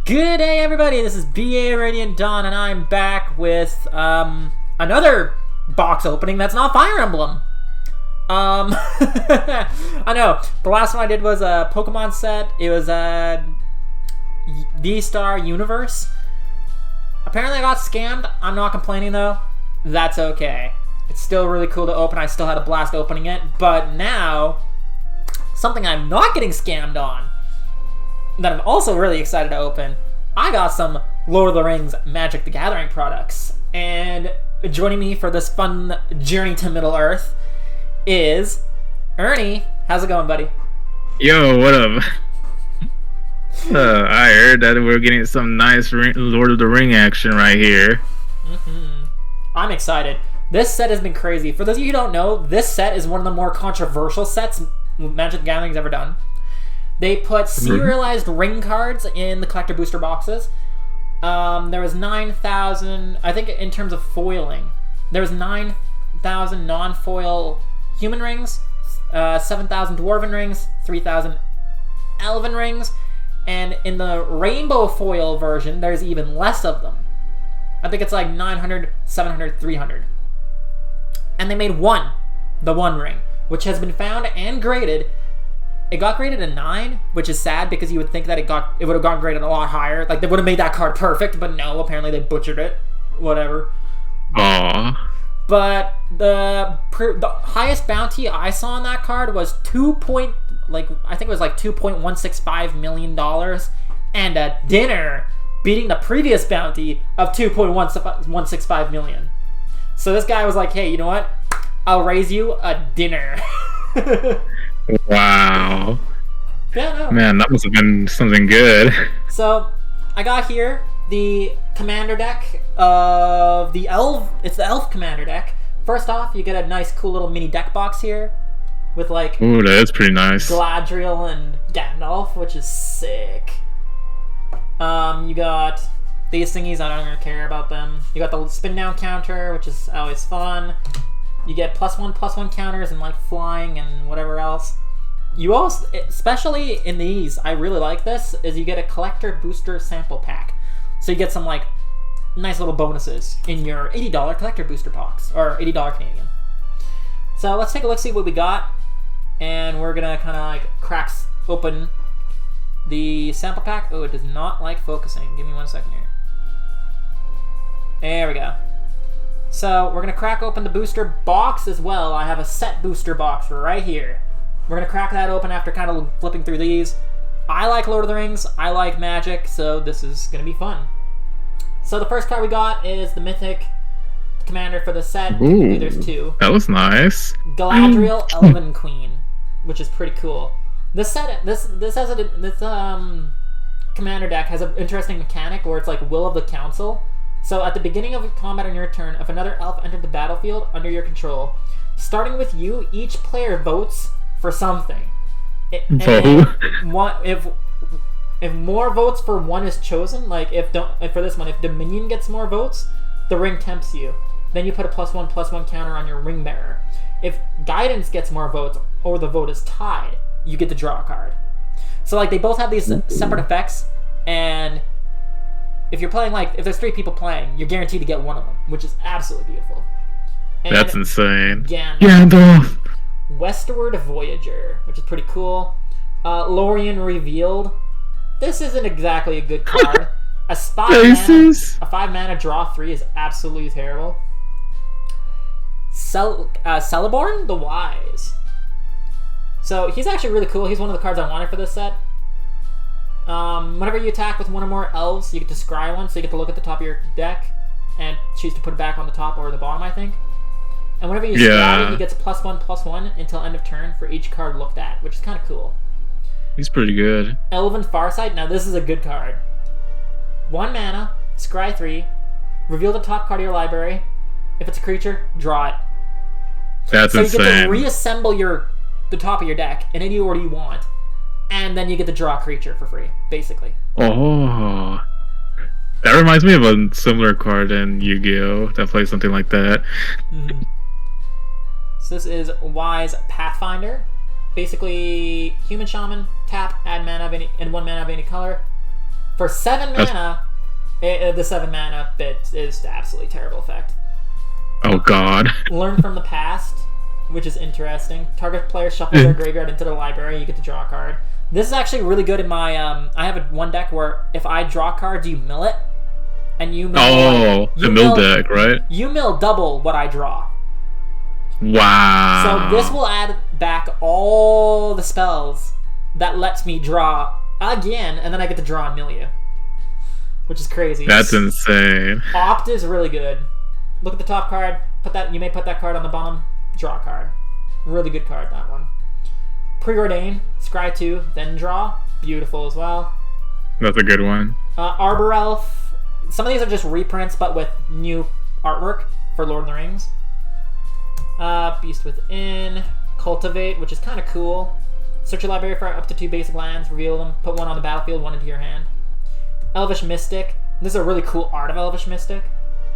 Good day, everybody. This is BA Radiant Dawn, and I'm back with another box opening that's not Fire Emblem. I know the last one I did was a Pokemon set. It was a D-Star Universe. Apparently, I got scammed. I'm not complaining though. That's okay. It's still really cool to open. I still had a blast opening it, but now something I'm not getting scammed on, that I'm also really excited to open. I got some Lord of the Rings Magic the Gathering products. And joining me for this fun journey to Middle-earth is Ernie. How's it going, buddy? Yo, what up? I heard that we're getting some nice Lord of the Ring action right here. I'm excited. This set has been crazy. For those of you who don't know, this set is one of the more controversial sets Magic the Gathering's ever done. They put serialized ring cards in the collector booster boxes. There was 9,000, I think in terms of foiling, there was 9,000 non-foil human rings, 7,000 dwarven rings, 3,000 elven rings, and in the rainbow foil version, there's even less of them. I think it's like 900, 700, 300. And they made the one ring, which has been found and graded. It got graded a 9, which is sad because you would think that it would have gone graded a lot higher. Like, they would have made that card perfect, but no, apparently they butchered it. Whatever. Aww. But the highest bounty I saw on that card was $2.165 million, and a dinner, beating the previous bounty of $2.165 million. So this guy was like, hey, you know what? I'll raise you a dinner. Wow. Yeah, no. Man, that must have been something good. So, I got here the commander deck of the Elf. It's the Elf commander deck. First off, you get a nice, cool little mini deck box here with like. Ooh, that's pretty nice. Galadriel and Gandalf, which is sick. You got these thingies. I don't really care about them. You got the spin down counter, which is always fun. You get +1/+1 counters and like flying and whatever else. You also, especially in these, I really like this, is you get a collector booster sample pack. So you get some like nice little bonuses in your $80 collector booster box, or $80 Canadian. So let's take a look, see what we got, and we're gonna kind of like crack open the sample pack. Oh, it does not like focusing. Give me 1 second here. There we go. So we're going to crack open the booster box as well. I have a set booster box right here. We're going to crack that open after kind of flipping through these. I like Lord of the Rings. I like Magic, so this is going to be fun. So the first card we got is the Mythic Commander for the set. Ooh, there's two. That was nice. Galadriel Elven Queen, which is pretty cool. This commander deck has an interesting mechanic where it's like Will of the Council. So at the beginning of combat on your turn, if another elf entered the battlefield under your control, starting with you, each player votes for something. If more votes for one is chosen, like for this one, if Dominion gets more votes, the ring tempts you. Then you put a +1/+1 counter on your ring bearer. If Guidance gets more votes, or the vote is tied, you get to draw a card. So like they both have these separate effects, and if you're playing, like, if there's 3 people playing, you're guaranteed to get one of them, which is absolutely beautiful. And that's insane. Gandalf. Westward Voyager, which is pretty cool. Lorien Revealed. This isn't exactly a good card. A 5-mana draw 3 is absolutely terrible. Celeborn the Wise. So he's actually really cool. He's one of the cards I wanted for this set. Whenever you attack with one or more elves, you get to scry one, so you get to look at the top of your deck and choose to put it back on the top or the bottom, I think. And whenever you scry, he gets +1/+1 until end of turn for each card looked at, which is kind of cool. He's pretty good. Elven Farsight. Now this is a good card. 1 mana, scry 3, reveal the top card of your library. If it's a creature, draw it. That's insane. So you get to reassemble the top of your deck in any order you want. And then you get to draw a creature for free, basically. Oh, that reminds me of a similar card in Yu-Gi-Oh! That plays something like that. So this is Wise Pathfinder. Basically, human shaman, tap, add mana of any, and 1 mana of any color. For 7 mana, the 7 mana bit is absolutely terrible effect. Oh god. Learn from the past, which is interesting. Target player shuffles their graveyard into their library, you get to draw a card. This is actually really good in my, I have one deck where if I draw cards, you mill it. And you mill the mill deck, right? You mill double what I draw. Wow. So this will add back all the spells that lets me draw again, and then I get to draw and mill you. Which is crazy. That's insane. Opt is really good. Look at the top card. You may put that card on the bottom. Draw a card. Really good card, that one. Preordain. Scry 2, then draw. Beautiful as well. That's a good one. Arbor Elf. Some of these are just reprints, but with new artwork for Lord of the Rings. Beast Within. Cultivate, which is kind of cool. Search your library for up to 2 basic lands. Reveal them. Put one on the battlefield, one into your hand. Elvish Mystic. This is a really cool art of Elvish Mystic.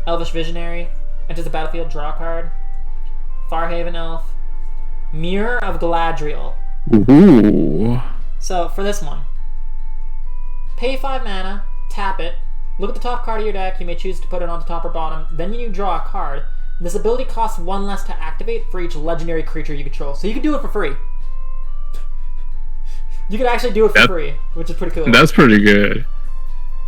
Elvish Visionary. Enters the battlefield, draw a card. Farhaven Elf. Mirror of Galadriel. Ooh. So, for this one, pay 5 mana, tap it, look at the top card of your deck, you may choose to put it on the top or bottom, then you draw a card. This ability costs 1 less to activate for each legendary creature you control. So you can do it for free. You can actually do it for free, which is pretty cool. That's pretty good.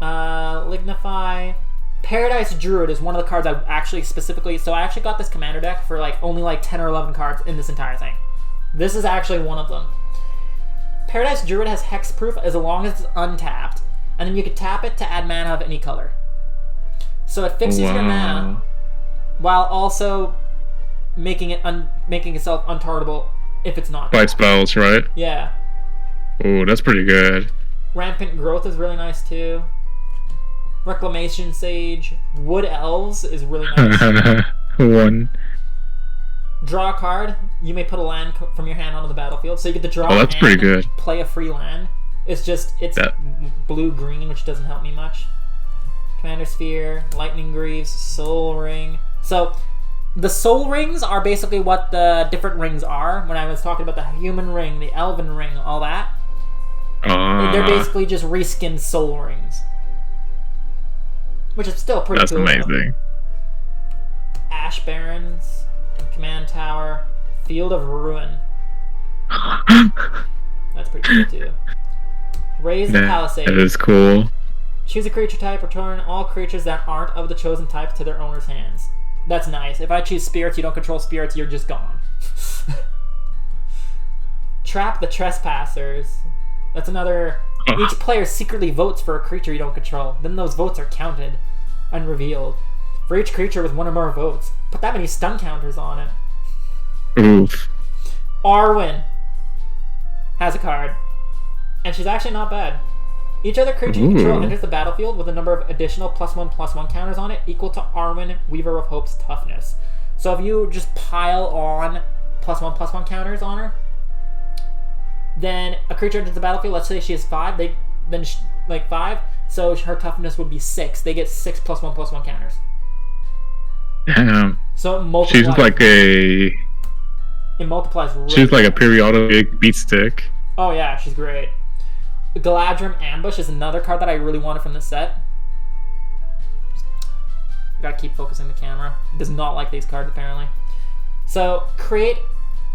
Lignify. Paradise Druid is one of the cards I actually specifically... So I actually got this commander deck for only 10 or 11 cards in this entire thing. This is actually one of them. Paradise Druid has hexproof as long as it's untapped, and then you can tap it to add mana of any color. So it fixes your mana while also making itself untargetable if it's not by spells, right? Yeah. Oh, that's pretty good. Rampant Growth is really nice too. Reclamation Sage. Wood Elves is really nice. One. Draw a card. You may put a land from your hand onto the battlefield. So you get to draw that's pretty good. Play a free land. It's blue-green, which doesn't help me much. Commander Sphere, Lightning Greaves, Soul Ring. So the Soul Rings are basically what the different rings are. When I was talking about the Human Ring, the Elven Ring, all that. They're basically just reskinned Soul Rings. Which is still pretty cool. That's amazing. Ash Barrens, Command Tower, Field of Ruin. That's pretty cool too. Raise the Palisade. That is cool. Choose a creature type, return all creatures that aren't of the chosen type to their owner's hands. That's nice. If I choose spirits, you don't control spirits, you're just gone. Trap the Trespassers. That's another... Each player secretly votes for a creature you don't control. Then those votes are counted and revealed. For each creature with 1 or more votes, put that many stun counters on it. Oof. Arwen has a card. And she's actually not bad. Each other creature you control enters the battlefield with a number of additional +1/+1 counters on it equal to Arwen, Weaver of Hope's toughness. So if you just pile on +1/+1 counters on her, then a creature enters the battlefield, let's say she has 5, then 5, so her toughness would be 6. They get 6 +1/+1 counters. Damn. So it multiplies. She's like a... It multiplies really She's like a periodic beat stick. Oh yeah, she's great. Galadrim Ambush is another card that I really wanted from this set. Gotta keep focusing the camera. Does not like these cards apparently. So create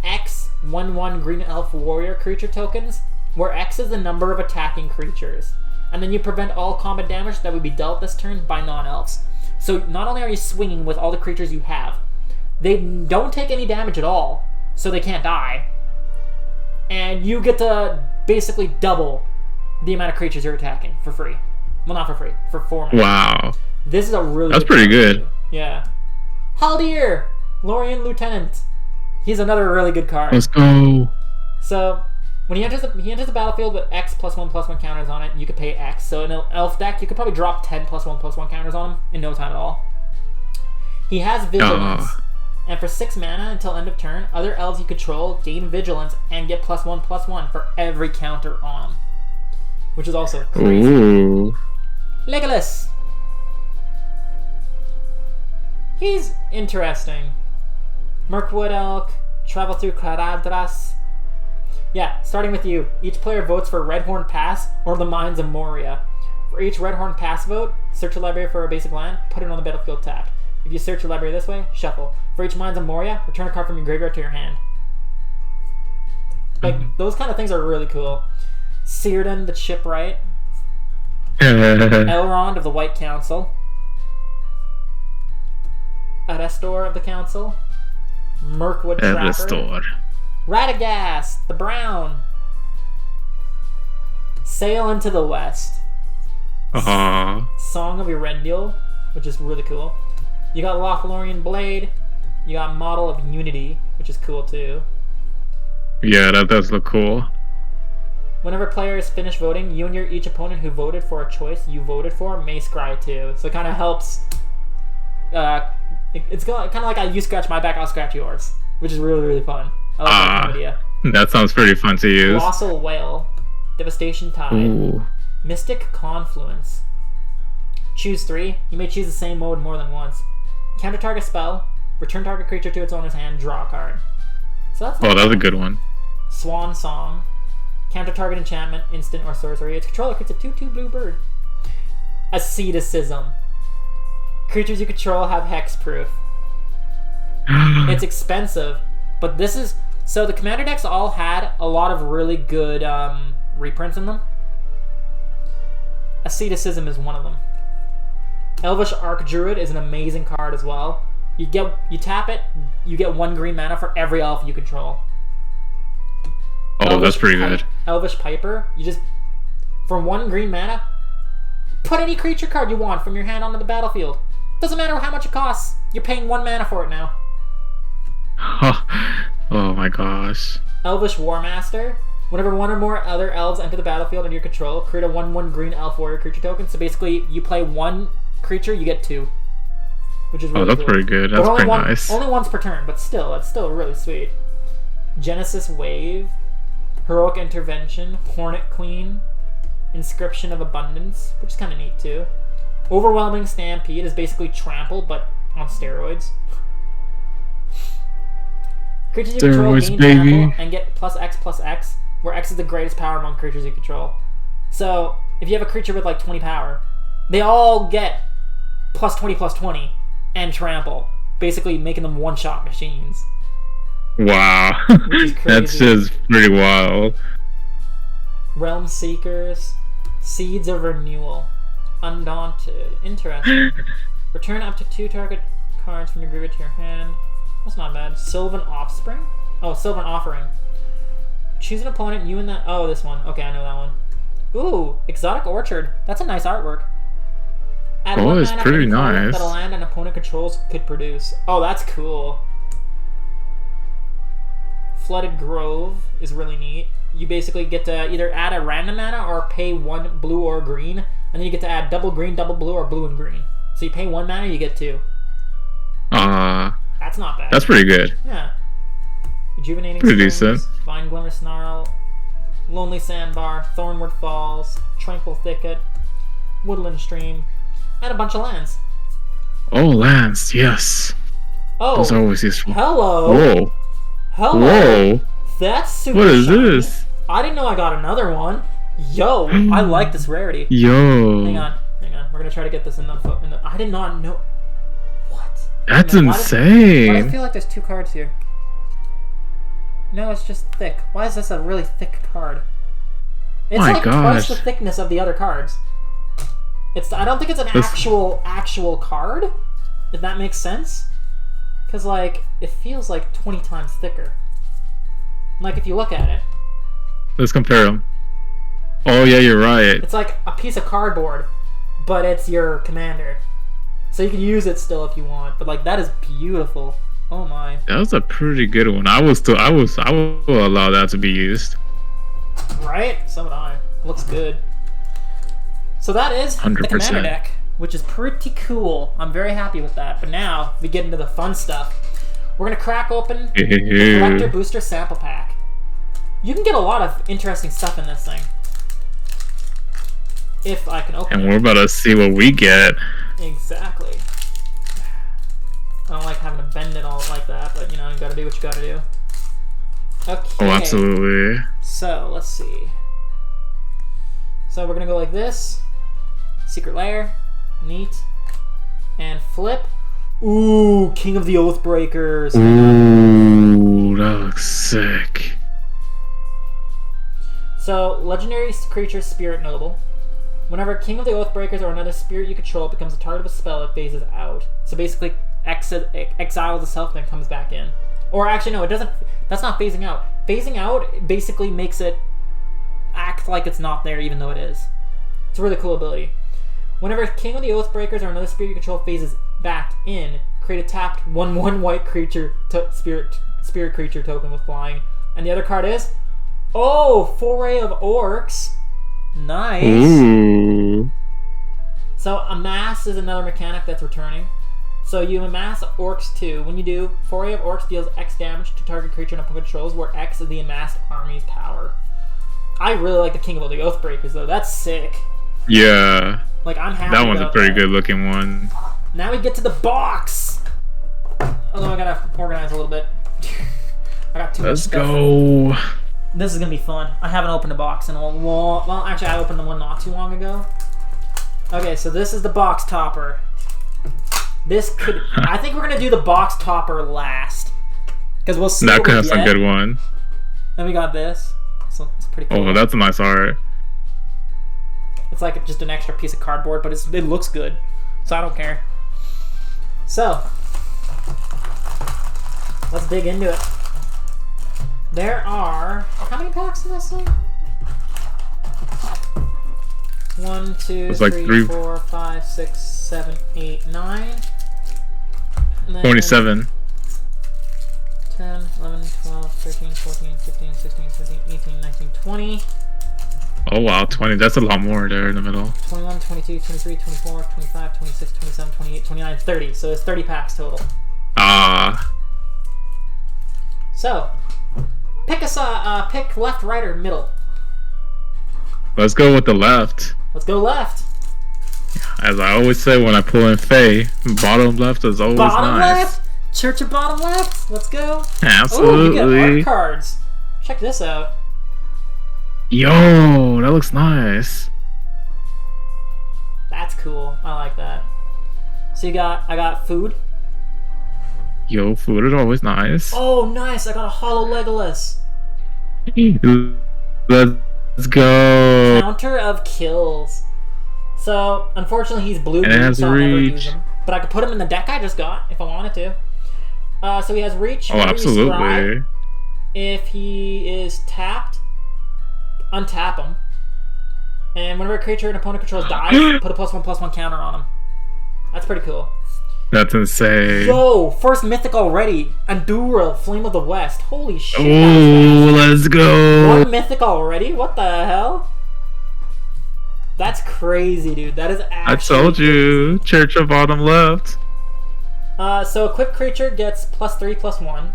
X 1/1 Green Elf Warrior creature tokens, where X is the number of attacking creatures. And then you prevent all combat damage that would be dealt this turn by non-elves. So not only are you swinging with all the creatures you have, they don't take any damage at all, so they can't die. And you get to basically double the amount of creatures you're attacking for free. Well, not for free, for 4 mana. Wow. This is a really That's pretty good. Yeah. Haldir, Lorien Lieutenant. He's another really good card. Let's go. So when he enters the battlefield with X +1/+1 counters on it, you could pay X. So in an elf deck, you could probably drop 10 +1/+1 counters on him in no time at all. He has Vigilance. And for 6 mana until end of turn, other elves you control gain Vigilance and get +1/+1 for every counter on them. Which is also crazy. Ooh. Legolas. He's interesting. Mirkwood Elk, travel through Caradhras. Yeah, starting with you. Each player votes for Redhorn Pass or the Mines of Moria. For each red horn pass vote, search your library for a basic land, put it on the battlefield tapped. If you search your library this way, shuffle. For each Mines of Moria, return a card from your graveyard to your hand. Like, those kind of things are really cool. Círdan the Shipwright. Elrond of the White Council. Arestor of the Council. Mirkwood Trapper. Arestor. Radagast the Brown. Sail into the West. Song of Eärendil, which is really cool. You got Lothlorien Blade. You got Model of Unity, which is cool too. Yeah, that does look cool. Whenever players finish voting, you and your each opponent who voted for a choice you voted for may scry too. So it kind of helps. It's kind of like you scratch my back, I'll scratch yours, which is really, really fun. I like that idea. That sounds pretty fun to use. Colossal Whale, Devastation Tide, Ooh. Mystic Confluence. Choose 3. You may choose the same mode more than once. Counter target spell, return target creature to its owner's hand, draw a card. So that's that's a good one. Swan Song. Counter target enchantment, instant or sorcery. Its controller creates a 2/2 blue bird. Asceticism. Creatures you control have hexproof. It's expensive, but this is... So the commander decks all had a lot of really good reprints in them. Asceticism is one of them. Elvish Archdruid is an amazing card as well. You tap it, you get 1 green mana for every elf you control. That's pretty good. Elvish Piper, you just, for 1 green mana, put any creature card you want from your hand onto the battlefield. Doesn't matter how much it costs, you're paying 1 mana for it now. Oh my gosh. Elvish Warmaster, whenever 1 or more other elves enter the battlefield under your control, create a 1/1 green elf warrior creature token. So basically, you play 1 creature, you get 2. Which is really that's cool. pretty good. That's pretty nice. Only once per turn, but still, that's still really sweet. Genesis Wave, Heroic Intervention, Hornet Queen, Inscription of Abundance, which is kind of neat too. Overwhelming Stampede is basically Trample, but on steroids. Creatures you control gain Trample and get +X/+X, where X is the greatest power among creatures you control. So, if you have a creature with like 20 power, they all get +20/+20 and Trample, basically making them one-shot machines. Wow. That's just pretty wild. Realm Seekers, Seeds of Renewal, Undaunted, interesting. Return up to 2 target cards from your graveyard to your hand. That's not bad. Sylvan Offspring? Oh, Sylvan Offering. Choose an opponent, you and that... Oh, this one. Okay, I know that one. Ooh, Exotic Orchard. That's a nice artwork. Add it's pretty nice. That a land an opponent controls could produce. Oh, that's cool. Flooded Grove is really neat. You basically get to either add a random mana or pay 1 blue or green, and then you get to add double green, double blue, or blue and green. So you pay 1 mana, you get 2. That's not bad. That's pretty good. Yeah. Rejuvenating pretty Springs, decent. Vine Glimmer Snarl, Lonely Sandbar, Thornwood Falls, Tranquil Thicket, Woodland Stream, and a bunch of lands. Oh, lands, yes. Oh, those are always useful. Hello. Whoa. Hello. Whoa. That's super What is shiny. this? I didn't know I got another one. Yo, I like this rarity. Yo. Hang on. We're gonna try to get this in the. I did not know. What? That's insane. Why do I feel like there's 2 cards here? No, it's just thick. Why is this a really thick card? It's My like gosh. twice the thickness of the other cards. I don't think it's an actual card, if that makes sense. Because, like, it feels like 20 times thicker. Like, if you look at it. Let's compare them. Oh, yeah, you're right. It's like a piece of cardboard, but it's your commander. So you can use it still if you want. But, like, that is beautiful. Oh, my. That was a pretty good one. I will allow that to be used. Right? So would I. Looks good. So that is 100%. the commander deck, which is pretty cool. I'm very happy with that. But now we get into the fun stuff. We're going to crack open the Collector Booster Sample Pack. You can get a lot of interesting stuff in this thing. If I can open it. And we're about to see what we get. Exactly. I don't like having to bend it all like that, but you know, you gotta do what you gotta do. Okay. Oh, absolutely. So, let's see. So we're gonna go like this. Secret Lair. Neat. And flip. Ooh, King of the Oathbreakers. Ooh, that looks sick. So, legendary creature Spirit Noble. Whenever King of the Oathbreakers or another spirit you control becomes a target of a spell, it phases out. So basically, exiles itself and then comes back in. Or actually, no, it doesn't. That's not phasing out. Phasing out basically makes it act like it's not there, even though it is. It's a really cool ability. Whenever King of the Oathbreakers or another spirit you control phases back in, create a tapped 1/1 white creature spirit creature token with flying. And the other card is, Foray of Orcs. Nice. Ooh. So amass is another mechanic that's returning. So you amass Orcs 2. When you do, Foray of Orcs deals X damage to target creature and opponent controls, where X is the amassed army's power. I really like the King of the Oathbreakers though. That's sick. Yeah. Like, I'm happy. That one's a pretty that. good looking one. Now we get to the box. Although I gotta organize a little bit. I got too much stuff. Let's go. This is gonna be fun. I haven't opened a box in a long. Well, actually, I opened the one not too long ago. Okay, so this is the box topper. This could. I think we're gonna do the box topper last, because we'll see. That what could we have some get. good one. Then we got this. So it's pretty cool. Oh, that's a nice art. It's like just an extra piece of cardboard, but it looks good, so I don't care. So let's dig into it. There are how many packs in this thing? 1, 2, It's like 3, 4, 5, 6, 7, 8, 9. 27. 10, 11, 12, 13, 14, 15, 16, 17, 18, 19, 20. Oh wow, 20. That's a lot more there in the middle. 21, 22, 23, 24, 25, 26, 27, 28, 29, 30. So it's 30 packs total. Ah. So, pick left, right, or middle. Let's go with the left. Let's go left. As I always say when I pull in Faye, bottom left is always Bottom nice. left? Church of bottom left? Let's go. Absolutely. Oh, we get art cards. Check this out. Yo, that looks nice. That's cool. I like that. So I got food. Yo, food is always nice. Oh, nice. I got a hollow Legolas. Let's go. Counter of kills. So, unfortunately, he's blue, And it has so I'll never use reach. him. But I could put him in the deck I just got if I wanted to. So he has reach. Oh, whenever you absolutely. scry. If he is tapped, untap him. And whenever a creature an opponent controls dies, put a +1/+1 counter on him. That's pretty cool. That's insane. Yo, first mythic already. Anduril, Flame of the West. Holy shit. Oh, let's go. One mythic already? What the hell? That's crazy, dude. That is actually I told you. Church of bottom left. So equipped creature gets +3/+1.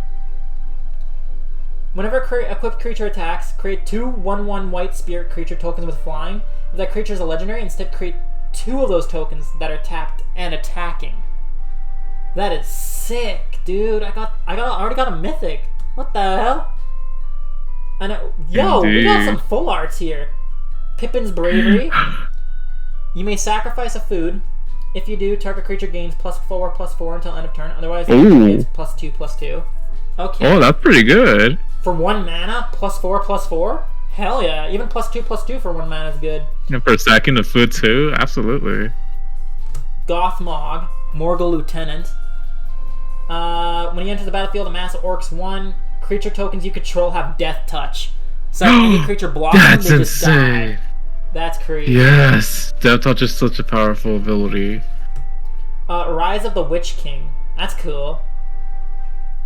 Whenever equipped creature attacks, create 2 1/1 white spirit creature tokens with flying. If that creature is a legendary, instead create 2 of those tokens that are tapped and attacking. That is sick, dude. I already got a mythic. What the hell? And yo, we got some full arts here. Pippin's Bravery. You may sacrifice a food. If you do, target creature gains +4/+4 until end of turn. Otherwise, it gains +2/+2. Okay. Oh, that's pretty good. For 1 mana, +4/+4? Hell yeah. Even +2/+2 for 1 mana is good. And for a second of food too? Absolutely. Gothmog, Morgul Lieutenant. When he enters the battlefield, amass Orcs 1. Creature tokens you control have Death Touch. So any creature blocking them, That's they just insane. die. That's crazy. Yes. Death Touch is such a powerful ability. Rise of the Witch King. That's cool.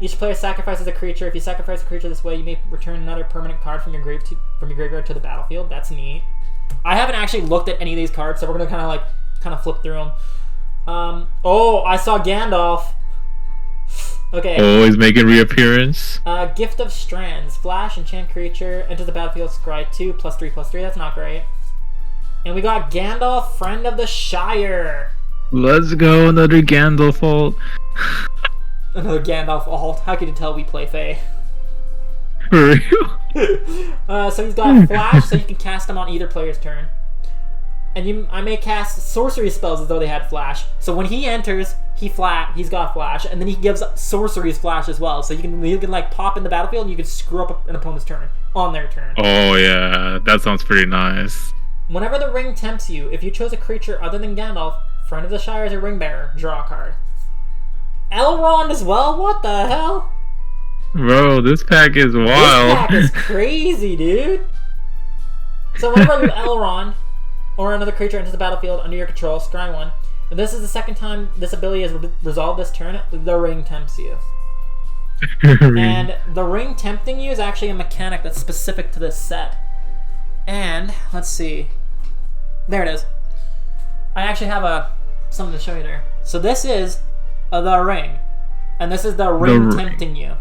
Each player sacrifices a creature. If you sacrifice a creature this way, you may return another permanent card from your graveyard to the battlefield. That's neat. I haven't actually looked at any of these cards, so we're gonna kind of flip through them. Oh, I saw Gandalf. Okay. Always making reappearance. Gift of Strands. Flash, enchant creature, enters the battlefield, scry 2, +3/+3. That's not great. And we got Gandalf, Friend of the Shire. Let's go, another Gandalf ult. Another Gandalf alt. How could you tell we play Fae? For real? So he's got Flash, so you can cast him on either player's turn. And I may cast sorcery spells as though they had flash. So when he enters, he's got flash, and then he gives sorceries flash as well. So you can like pop in the battlefield, and you can screw up an opponent's turn on their turn. Oh yeah, that sounds pretty nice. Whenever the ring tempts you, if you chose a creature other than Gandalf, Friend of the Shire is a ring bearer, draw a card. Elrond as well? What the hell? Bro, this pack is wild. This pack is crazy, dude. So whenever Elrond or another creature enters the battlefield under your control, scry 1. If this is the second time this ability has resolved this turn, the ring tempts you. And the ring tempting you is actually a mechanic that's specific to this set. And, let's see. There it is. I actually have something to show you there. So this is the ring. And this is the ring tempting you.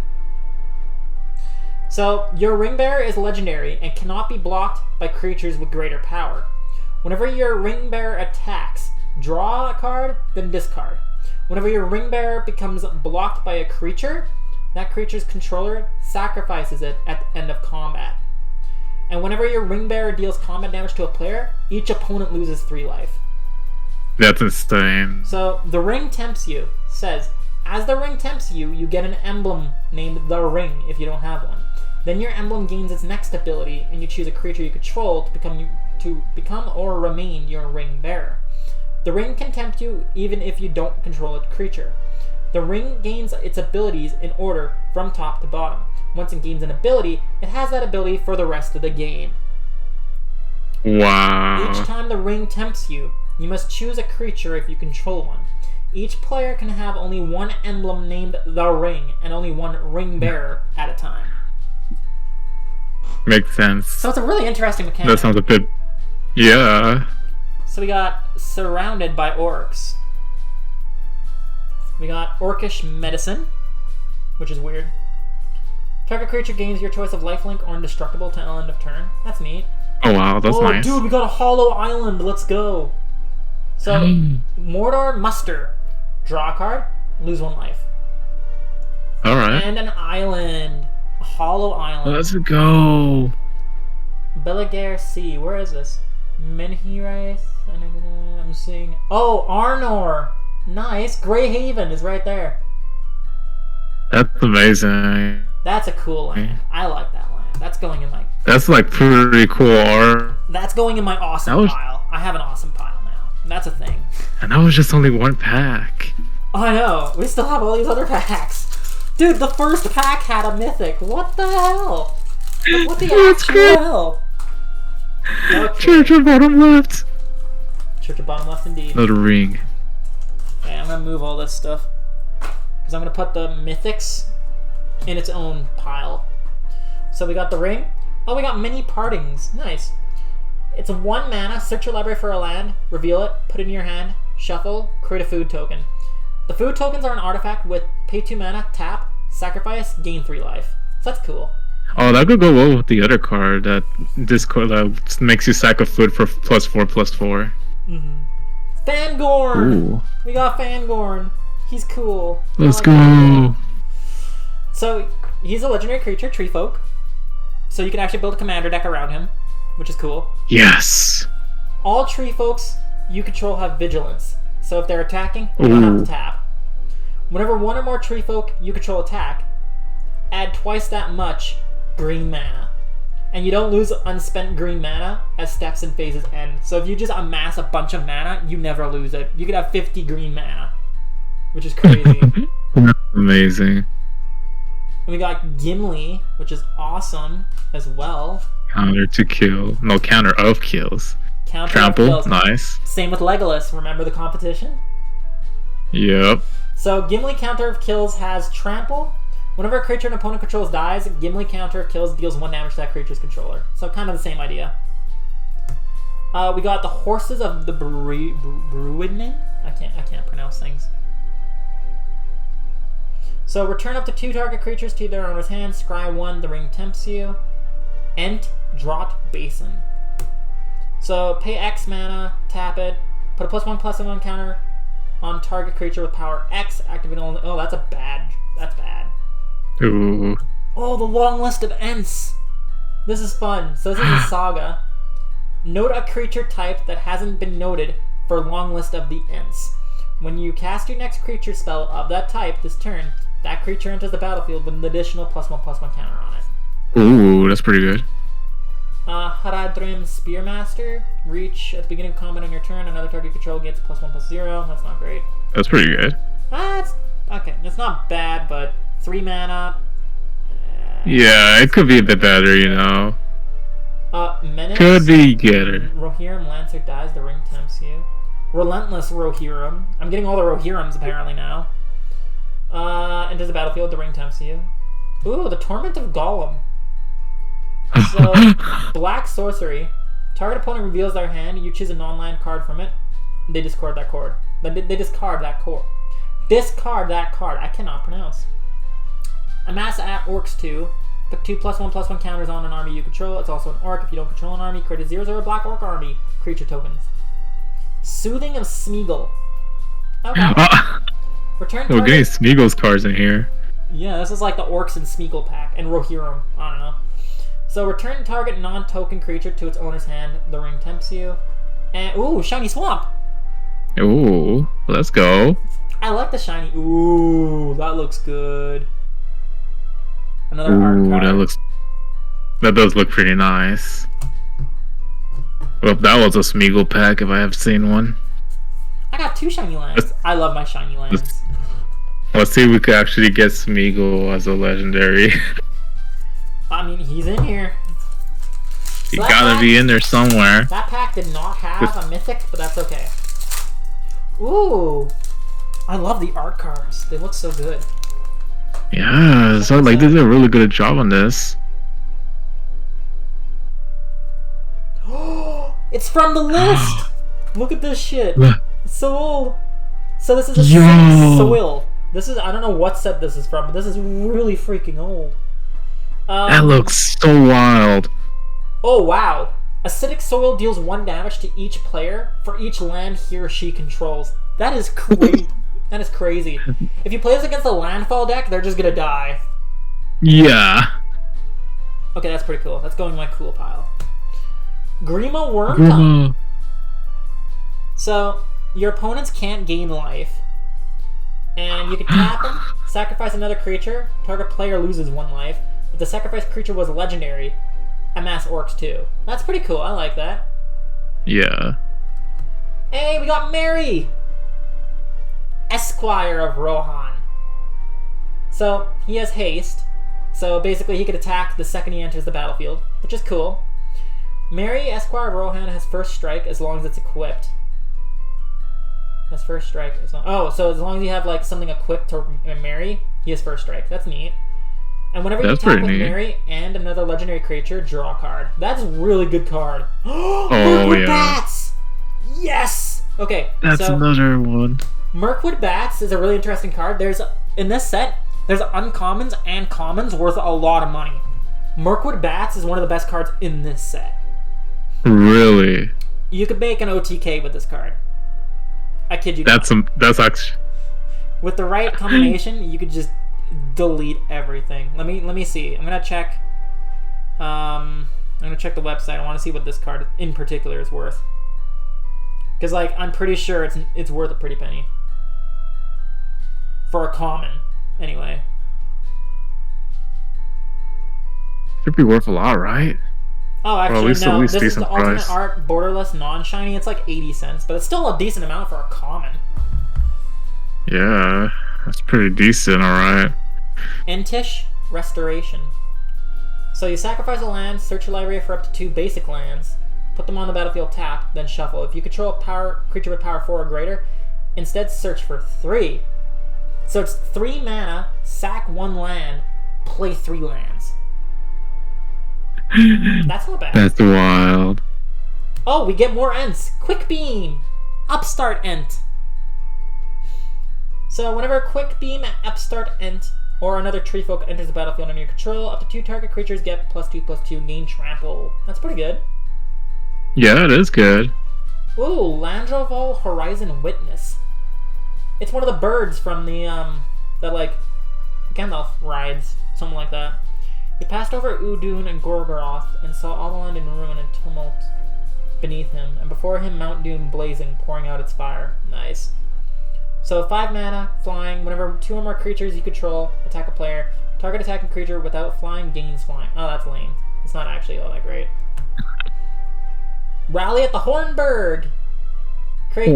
So, your ring bearer is legendary and cannot be blocked by creatures with greater power. Whenever your ring bearer attacks, draw a card, then discard. Whenever your ring bearer becomes blocked by a creature, that creature's controller sacrifices it at the end of combat. And whenever your ring bearer deals combat damage to a player, each opponent loses 3 life. That's insane. So the ring tempts you. Says, as the ring tempts you, you get an emblem named the Ring if you don't have one. Then your emblem gains its next ability, and you choose a creature you control to become or remain your ring bearer. The ring can tempt you even if you don't control a creature. The ring gains its abilities in order from top to bottom. Once it gains an ability, it has that ability for the rest of the game. Wow. Each time the ring tempts you, you must choose a creature if you control one. Each player can have only one emblem named the Ring, and only one ring bearer at a time. Makes sense. So it's a really interesting mechanic. That sounds a bit... Yeah. So we got Surrounded by Orcs. We got Orcish Medicine, which is weird. Target creature gains your choice of lifelink or indestructible to end of turn. That's neat. Oh wow, that's nice. Dude, we got a Hollow Island. Let's go. So, Mordor Muster. Draw a card, lose 1 life. Alright. And an island. A Hollow Island. Let's go. Belagar Sea. Where is this? Menhirais? I'm seeing... Oh, Arnor. Nice. Grey Haven is right there. That's amazing. That's a cool land. I like that land. That's going in my... That's like pretty cool art. That's going in my awesome pile. I have an awesome pile now. That's a thing. And that was just only 1 pack. I know. We still have all these other packs. Dude, the first pack had a mythic. What the hell? What the actual hell? Okay. Church of bottom left. Church of bottom left indeed. Another ring. Okay, I'm gonna move all this stuff. Because I'm gonna put the mythics in its own pile. So we got the ring. Oh, we got many partings. Nice. It's a 1 mana. Search your library for a land. Reveal it. Put it in your hand. Shuffle. Create a food token. The food tokens are an artifact with pay 2 mana, tap, sacrifice, gain 3 life. So that's cool. Oh, that could go well with the other card that makes you sack a food for +4/+4. Mm-hmm. Fangorn! Ooh. We got Fangorn. He's cool. Let's go. So, he's a legendary creature, Tree Folk. So you can actually build a commander deck around him, which is cool. Yes. All Tree Folks you control have Vigilance. So if they're attacking, you don't have to tap. Whenever 1 or more Tree Folk you control attack, add twice that much green mana. And you don't lose unspent green mana as steps and phases end. So if you just amass a bunch of mana, you never lose it. You could have 50 green mana, which is crazy. That's amazing. And we got Gimli, which is awesome as well. Counter to kill. No, counter of kills. Counter Trample, of kills. nice. Same with Legolas. Remember the competition? Yep. So Gimli counter of kills has Trample. Whenever a creature an opponent controls dies, Gimli counter of kills deals 1 damage to that creature's controller. So kind of the same idea. We got the Horses of the Bruidnen. I can't pronounce things. So return up to 2 target creatures to their owner's hand. Scry 1, the ring tempts you. Ent Draught Basin. So pay X mana, tap it, put a +1/+1 counter on target creature with power X, activate only. Oh, that's bad. Ooh. Oh, the long list of Ents. This is fun. So this is a saga. Note a creature type that hasn't been noted for long list of the Ents. When you cast your next creature spell of that type this turn, that creature enters the battlefield with an additional +1/+1 counter on it. Ooh, that's pretty good. Haradrim Spearmaster. Reach at the beginning of combat on your turn. Another target you control gets +1/+0. That's not great. That's pretty good. It's okay. It's not bad, but 3 mana. Yeah, it could be a bit better, you know. Menace. Could be better. Rohirrim Lancer dies. The ring tempts you. Relentless Rohirrim. I'm getting all the Rohirrims apparently now. Enters the battlefield. The ring tempts you. Ooh, the Torment of Gollum. So, black sorcery. Target opponent reveals their hand. You choose a non-land card from it. They discard that card. They discard that card. Discard that card. I cannot pronounce. Amass at Orcs 2. Put 2 +1/+1 counters on an army you control. It's also an orc. If you don't control an army, create a 0/0 black orc army. Creature tokens. Soothing of Smeagol. Okay. Return target. We're getting Smeagol's cards in here. Yeah, this is like the Orcs and Smeagol pack. And Rohirrim. I don't know. So return target non-token creature to its owner's hand. The ring tempts you. And ooh, Shiny Swamp. Ooh, let's go. I like the shiny. Ooh, that looks good. Another art card. That does look pretty nice. Well, that was a Smeagol pack if I have seen one. I got 2 shiny lands. I love my shiny lands. Let's see if we could actually get Smeagol as a legendary. I mean, he's in here. He gotta be in there somewhere. That pack did not have a mythic, but that's okay. Ooh, I love the art cards. They look so good. Yeah, so like they did a really good job on this. It's from the list. Look at this shit. It's so old. So this is a soil. This is, I don't know what set this is from, but this is really freaking old. That looks so wild. Oh wow. Acidic soil deals 1 damage to each player for each land he or she controls. That is crazy. That is crazy. If you play this against a landfall deck, they're just gonna die. Yeah. Okay, that's pretty cool. That's going in my cool pile. Grima Wormtongue. So, your opponents can't gain life. And you can tap them, sacrifice another creature, target player loses 1 life. If the sacrificed creature was legendary, amass Orcs 2. That's pretty cool. I like that. Yeah. Hey, we got Mary! Esquire of Rohan. So, he has haste. So, basically, he could attack the second he enters the battlefield, which is cool. Mary, Esquire of Rohan, has first strike as long as it's equipped. Has first strike as long... so as long as you have, like, something equipped to Mary, he has first strike. That's neat. And whenever you attack with Mary and another legendary creature, draw a card. That's a really good card. Mirkwood Bats! Yes! Okay, that's another one. Mirkwood Bats is a really interesting card. In this set, there's uncommons and commons worth a lot of money. Mirkwood Bats is one of the best cards in this set. Really? You could make an OTK with this card. I kid you not. That's actually... With the right combination, you could just delete everything. Let me see. I'm gonna check. I'm gonna check the website. I want to see what this card in particular is worth. Because like I'm pretty sure it's worth a pretty penny for a common. Anyway, should be worth a lot, right? Oh, actually no. This is the alternate art, borderless, non-shiny. It's like 80 cents, but it's still a decent amount for a common. Yeah, that's pretty decent. All right. Entish Restoration. So you sacrifice a land, search your library for up to 2 basic lands, put them on the battlefield tapped, then shuffle. If you control a creature with power 4 or greater, instead search for 3. So it's 3 mana, sack 1 land, play 3 lands. That's not bad. That's wild. Oh, we get more Ents. Quick Beam. Upstart Ent. So whenever a Quick Beam, Upstart Ent, or another tree folk enters the battlefield under your control, up to 2 target creatures get +2/+2 and gain trample. That's pretty good. Yeah, it is good. Ooh, Landroval Horizon Witness. It's one of the birds from the, that, like, Gandalf rides. Something like that. You passed over Udun and Gorgoroth and saw all the land in ruin and tumult. beneath him, and before him Mount Doom blazing, pouring out its fire. Nice. So 5 mana, flying. Whenever 2 or more creatures you control attack a player, target attacking creature without flying gains flying. Oh, that's lame. It's not actually all that great. Rally at the Hornburg! Create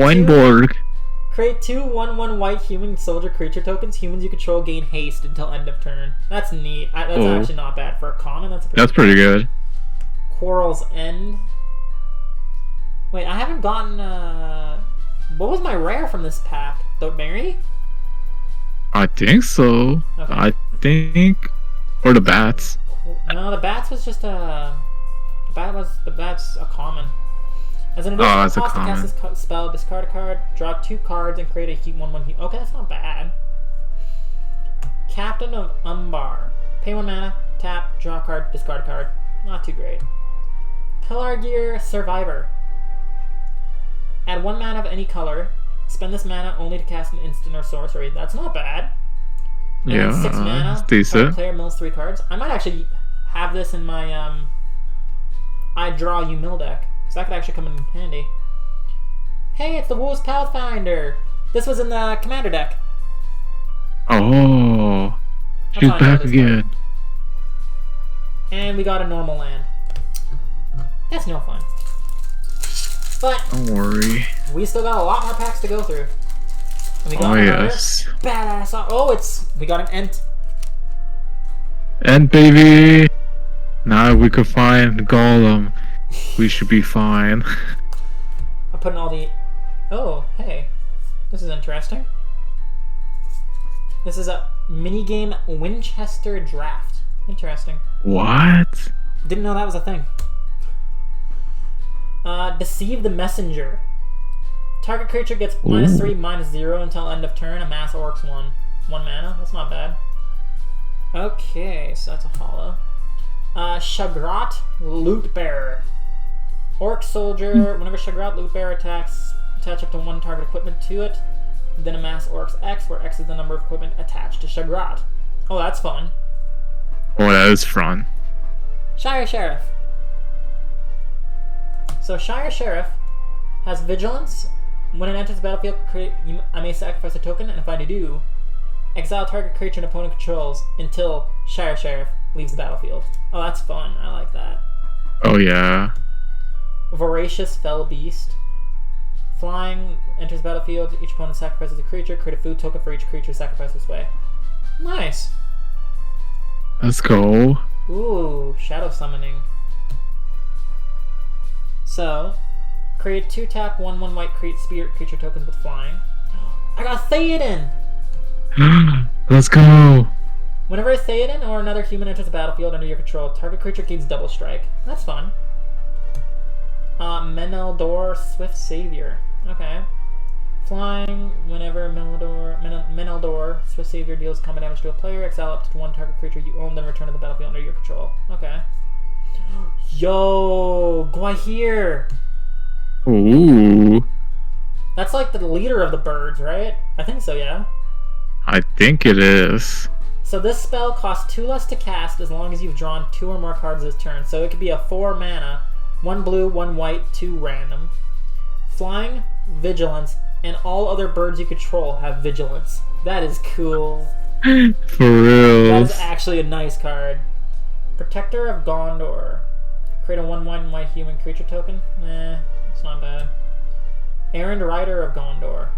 2 1/1 white human soldier creature tokens. Humans you control gain haste until end of turn. That's neat. That's actually not bad for a common. That's pretty good. Quarrel's End. Wait, I haven't gotten. What was my rare from this pack? The Mary? I think so. Okay. I think, or the bats. No, the bats was just a. The bat's a common. As an additional cost to cast this spell, discard a card, draw 2 cards, and create a 1/1 heat. Okay, that's not bad. Captain of Umbar. Pay 1 mana, tap, draw a card, discard a card. Not too great. Pelargir Survivor. Add 1 mana of any color. Spend this mana only to cast an instant or sorcery. That's not bad. And yeah, 6 mana. Decent. Player mills 3 cards. I might actually have this in my I Draw You Mill deck. So that could actually come in handy. Hey, it's the Wolves Pathfinder! This was in the Commander deck. Oh, she's back again. Card. And we got a normal land. That's no fun. But don't worry. We still got a lot more packs to go through. And we got badass. Oh, we got an Ent. Ent, baby. Now we could find Golem. We should be fine. I'm putting all the... Oh, hey. This is interesting. This is a minigame Winchester Draft. Interesting. What? Didn't know that was a thing. Deceive the Messenger. Target creature gets -3, -0 until end of turn. Amass Orcs 1. 1 mana. That's not bad. Okay, so that's a hollow. Shagrat Loot Bearer. Orc Soldier. Whenever Shagrat Loot Bearer attacks, attach up to 1 target equipment to it. Then amass Orcs X, where X is the number of equipment attached to Shagrat. Oh, that's fun. Oh, that is fun. Shire Sheriff. So Shire Sheriff has Vigilance. When it enters the battlefield, I may sacrifice a token, and if I do, exile target creature an opponent controls until Shire Sheriff leaves the battlefield. Oh, that's fun. I like that. Oh, yeah. Voracious Fell Beast. Flying, enters the battlefield, each opponent sacrifices a creature, create a food token for each creature sacrificed this way. Nice. Let's go. Ooh, Shadow Summoning. So, create 2-tap 1/1 white spirit creature tokens with flying. I got Theoden! Let's go! Whenever Theoden or another human enters the battlefield under your control, target creature gains double strike. That's fun. Meneldor Swift Savior. Okay. Flying, whenever Meneldor Swift Savior deals combat damage to a player, exile up to 1 target creature you own, then return to the battlefield under your control. Okay. Yo, Gwahir! Ooh. That's like the leader of the birds, right? I think so, yeah. I think it is. So this spell costs 2 less to cast as long as you've drawn 2 or more cards this turn. So it could be a 4 mana, 1 blue, 1 white, 2 random. Flying, Vigilance, and all other birds you control have Vigilance. That is cool. For real. That is actually a nice card. Protector of Gondor. Create a 1/1 white human creature token. It's not bad. Errand Rider of Gondor.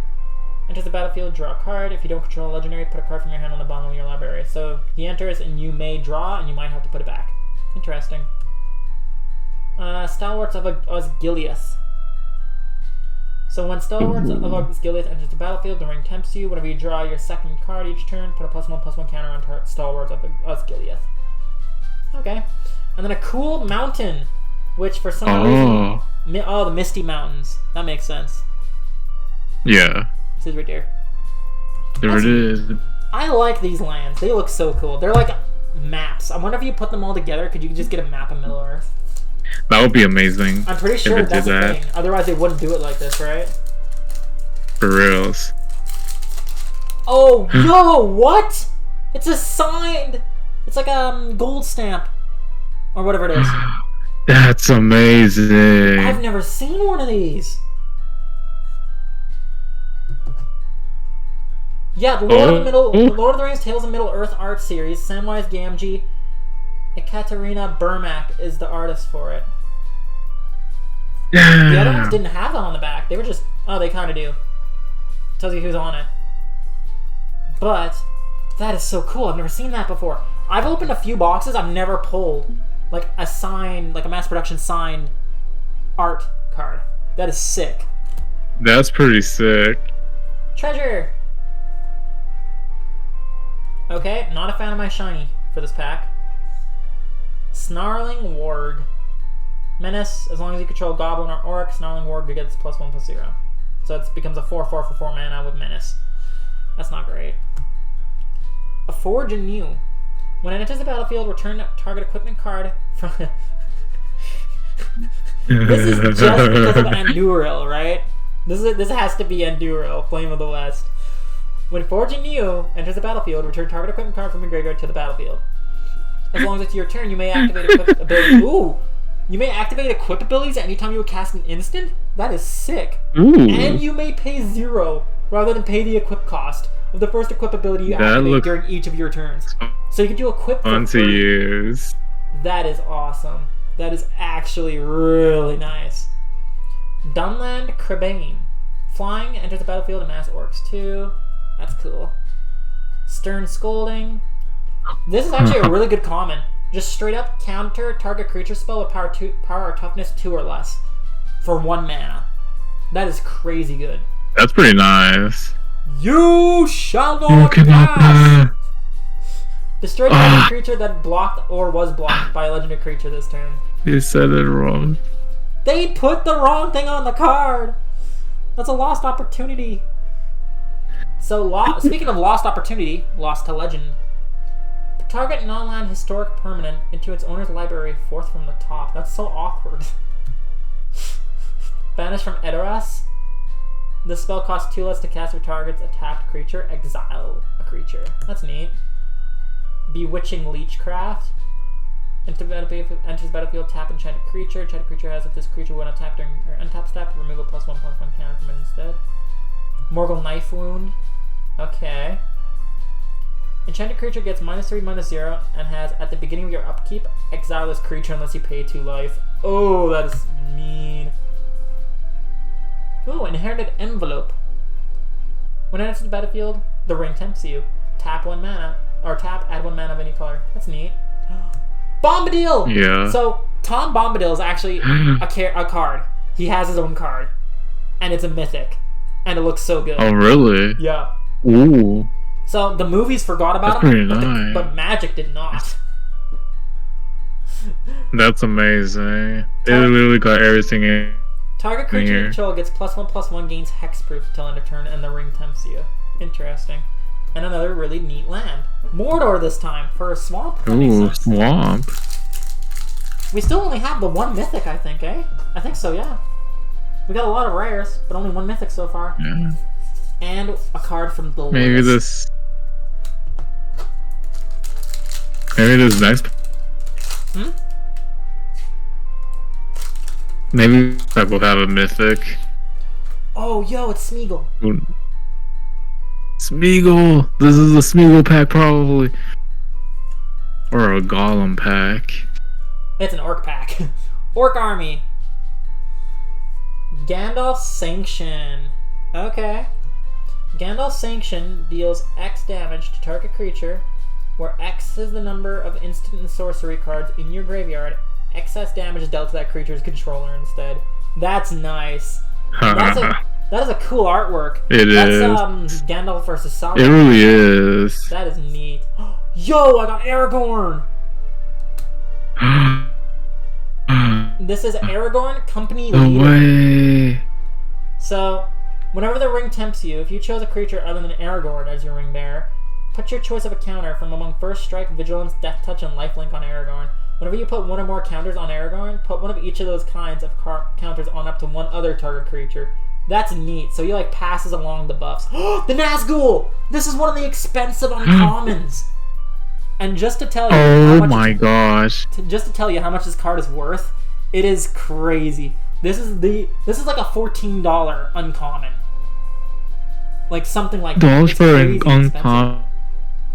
Enters the battlefield, draw a card. If you don't control a legendary, put a card from your hand on the bottom of your library. So he enters and you may draw and you might have to put it back. Interesting. Stalwarts of Osgiliath. So when Stalwarts of Osgiliath enters the battlefield, the ring tempts you. Whenever you draw your second card each turn, put a +1/+1 counter on Stalwarts of Osgiliath. Okay. And then a cool mountain, which for some reason... Oh, the Misty Mountains. That makes sense. Yeah. This is right there. There it is. I like these lands. They look so cool. They're like maps. I wonder if you put them all together, could you just get a map of Middle-earth? That would be amazing. I'm pretty sure that's the thing. Otherwise they wouldn't do it like this, right? For reals. Oh, no! What? It's a signed... It's like a gold stamp. Or whatever it is. That's amazing. I've never seen one of these. Yeah, the Lord of the Rings Tales of Middle Earth art series. Samwise Gamgee. Ekaterina Burmak is the artist for it. The other ones didn't have that on the back. They were just... Oh, they kind of do. Tells you who's on it. But that is so cool. I've never seen that before. I've opened a few boxes. I've never pulled like a signed, like a mass production signed art card. That is sick. That's pretty sick. Treasure. Okay, not a fan of my shiny for this pack. Snarling Warg. Menace, as long as you control Goblin or Orc, Snarling Warg gets +1/+0. So it becomes a 4/4 for 4 mana with Menace. That's not great. A Forge Anew. When it enters the battlefield, return target equipment card from... This is just because of Anduril, right? This has to be Anduril, Flame of the West. When Forge Anew enters the battlefield, return target equipment card from your graveyard to the battlefield. As long as it's your turn, you may activate equip abilities. Ooh! You may activate equip abilities anytime you would cast an instant? That is sick. Ooh. And you may pay 0 rather than pay the equip cost of the first equip ability you activate during each of your turns. So you can do equip fun to use. That is awesome. That is actually really nice. Dunland Crebain. Flying, enters the battlefield and mass orcs too. That's cool. Stern Scolding. This is actually a really good common. Just straight up counter target creature spell with power or toughness 2 or less for 1 mana. That is crazy good. That's pretty nice. You shall not pass. Destroy target creature that blocked or was blocked by a legendary creature this turn. You said it wrong. They put the wrong thing on the card. That's a lost opportunity. So, speaking of lost opportunity, lost to legend. Target non-land historic permanent into its owner's library, 4th from the top. That's so awkward. Banish from Edoras. This spell costs 2 less to cast for target's attacked creature. Exile a creature. That's neat. Bewitching Leechcraft. Enters battlefield, tap enchanted creature. Enchanted creature has, if this creature would untap during your untap step, remove a +1/+1 counter from it instead. Morgul Knife Wound. Okay. Enchanted creature gets -3/-0 and has, at the beginning of your upkeep, exile this creature unless you pay 2 life. Oh, that is mean. Ooh, Inherited Envelope. When it enters the battlefield, the ring tempts you. Tap 1 mana, or tap, add 1 mana of any color. That's neat. Bombadil! Yeah. So, Tom Bombadil is actually a card. He has his own card. And it's a mythic. And it looks so good. Oh, really? Yeah. Ooh. So the movies forgot about That's him, pretty nice. but Magic did not. That's amazing. They literally got everything in. Target creature you control gets +1/+1, gains hexproof till end of turn, and the ring tempts you. Interesting. And another really neat land. Mordor this time for a swamp. Ooh, swamp. We still only have the 1 mythic, I think, eh? I think so, yeah. We got a lot of rares, but only 1 mythic so far. Yeah. And a card from the Maybe list. Maybe this next. Maybe I will have a mythic. Oh, yo, it's Smeagol. Smeagol! This is a Smeagol pack, probably. Or a Golem pack. It's an Orc pack. Orc Army. Gandalf's Sanction. Okay. Gandalf's Sanction deals X damage to target creature, where X is the number of instant and sorcery cards in your graveyard. Excess damage is dealt to that creature's controller instead. That's nice. That is a cool artwork. That's Gandalf versus Sauron. It really is. That is neat. Yo, I got Aragorn! This is Aragorn, company leader. No way. So, whenever the ring tempts you, if you chose a creature other than Aragorn as your ring bearer, put your choice of a counter from among First Strike, Vigilance, Death Touch, and Lifelink on Aragorn. Whenever you put 1 or more counters on Aragorn, put one of each of those kinds of counters on up to 1 other target creature. That's neat. So he like passes along the buffs. The Nazgul! This is one of the expensive uncommons. And just to tell you, oh my gosh! Just to tell you how much this card is worth, It is crazy. This is like a $14 uncommon. Like something like that. Dollars It's for an crazy expensive.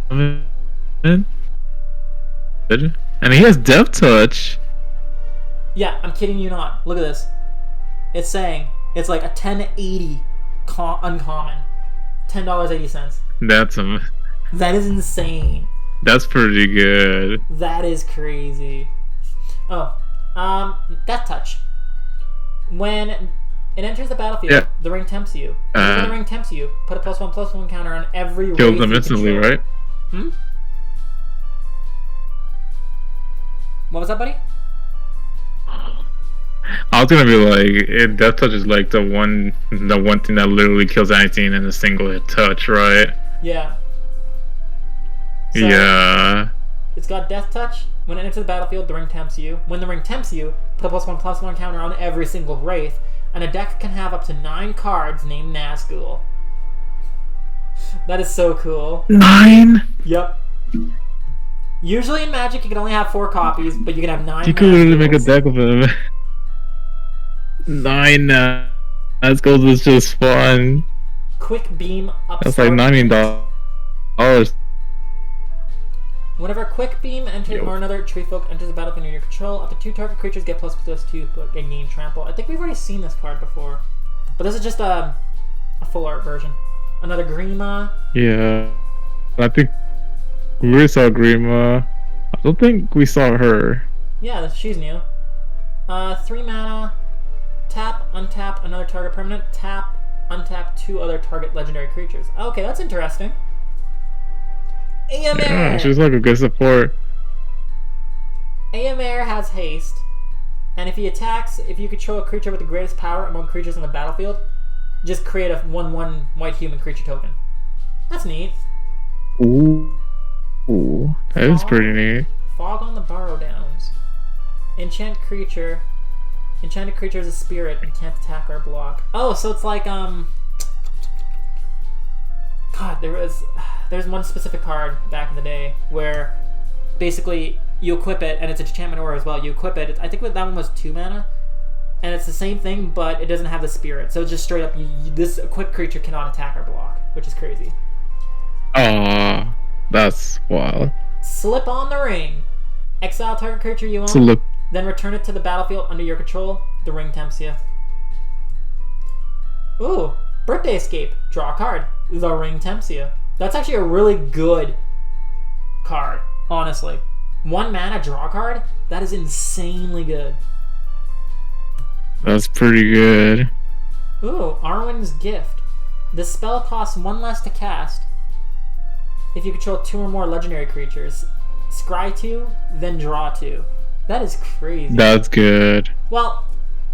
uncommon. And he has Death Touch. Yeah, I'm kidding you not. Look at this. It's saying it's like a 1080 uncommon. $10.80. That is insane. That's pretty good. That is crazy. Oh, Death Touch. When it enters the battlefield, the ring tempts you. When the ring tempts you, put a +1/+1 counter on every wraith Kills them instantly, right? What was that, buddy? I was gonna be like, Death Touch is like the one thing that literally kills anything in a single hit touch, right? Yeah. So, yeah. It's got Death Touch. When it enters the battlefield, the ring tempts you. When the ring tempts you, put a +1/+1 counter on every single wraith. And a deck can have up to 9 cards named Nazgul. That is so cool. 9? Yep. Usually in Magic, you can only have 4 copies, but you can have 9. You could literally make a deck of them. 9 Nazguls is just fun. Quick Beam Upstart. That's like $90. Whenever Quick Beam enters or another Tree Folk enters the battlefield under your control, up to 2 target creatures get +2 and gain trample. I think we've already seen this card before, but this is just a full art version. Another Grima. Yeah, I think we already saw Grima. I don't think we saw her. Yeah, she's new. 3 mana. Tap, untap another target permanent. Tap, untap 2 other target legendary creatures. Okay, that's interesting. AMR! Yeah, she's like a good support. AMR has haste, and if he attacks, if you control a creature with the greatest power among creatures on the battlefield, just create a 1/1 white human creature token. That's neat. Ooh, that is pretty neat. Fog on the Borrow Downs. Enchanted creature is a spirit and can't attack or block. Oh, so it's like God, there's one specific card back in the day where basically you equip it, and it's an enchantment aura as well. You equip it. I think that one was 2 mana, and it's the same thing, but it doesn't have the spirit. So it's just straight up, this equipped creature cannot attack or block, which is crazy. Aw, that's wild. Slip on the Ring. Exile target creature you own, then return it to the battlefield under your control. The ring tempts you. Ooh, Birthday Escape. Draw a card. The ring tempts you. That's actually a really good card, honestly. 1 mana, draw a card? That is insanely good. That's pretty good. Ooh, Arwen's Gift. This spell costs 1 less to cast if you control 2 or more legendary creatures. Scry 2, then draw 2. That is crazy. That's good. Well,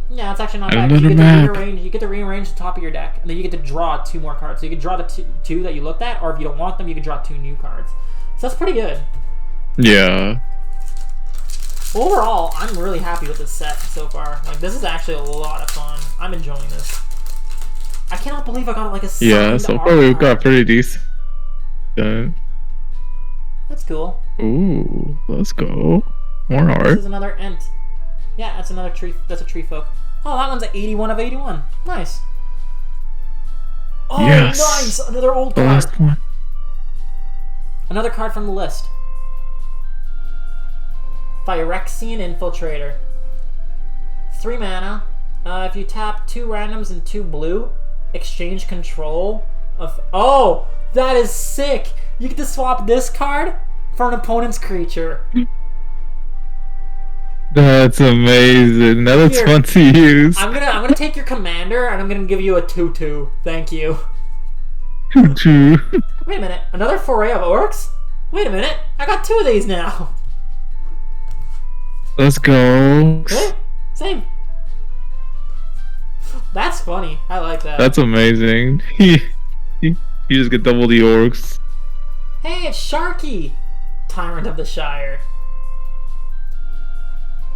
yeah, it's actually not bad. You get to rearrange the top of your deck, and then you get to draw 2 more cards. So you can draw the 2 that you looked at, or if you don't want them, you can draw 2 new cards. So that's pretty good. Yeah. Overall, I'm really happy with this set so far. Like, this is actually a lot of fun. I'm enjoying this. I cannot believe I got like a signed Yeah, so far we've got pretty decent. That's cool. Ooh, let's go. More art. This is another Ent. Yeah, that's another tree. That's a Tree Folk. Oh, that one's an 81 of 81. Nice. Oh, yes. Nice. Another old card. Last one. Another card from the list. Phyrexian Infiltrator. 3 mana. If you tap 2 randoms and 2 blue, exchange control of... Oh, that is sick. You get to swap this card for an opponent's creature. That's amazing. Now that's fun to use. I'm gonna take your commander and I'm gonna give you a 2/2. Thank you. 2/2. Wait a minute. Another foray of orcs? Wait a minute. I got 2 of these now. Let's go. Okay. Same. That's funny. I like that. That's amazing. You just get double the orcs. Hey, it's Sharky, Tyrant of the Shire.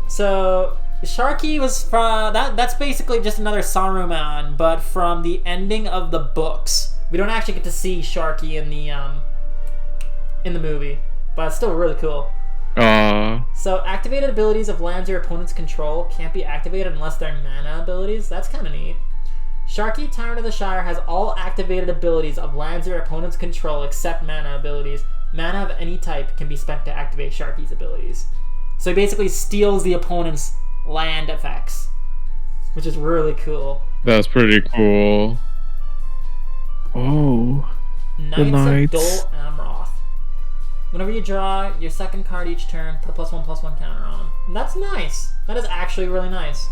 So Sharky was from that's basically just another Saruman, but from the ending of the books. We don't actually get to see Sharky in the movie, but it's still really cool. So activated abilities of lands your opponents control can't be activated unless they're mana abilities. That's kind of neat. Sharky, Tyrant of the Shire has all activated abilities of lands your opponents control except mana abilities. Mana of any type can be spent to activate Sharky's abilities. So he basically steals the opponent's land effects, which is really cool. That's pretty cool. Oh. Knights of Dol Amroth. Whenever you draw your second card each turn, put a +1/+1 counter on them. And that's nice. That is actually really nice.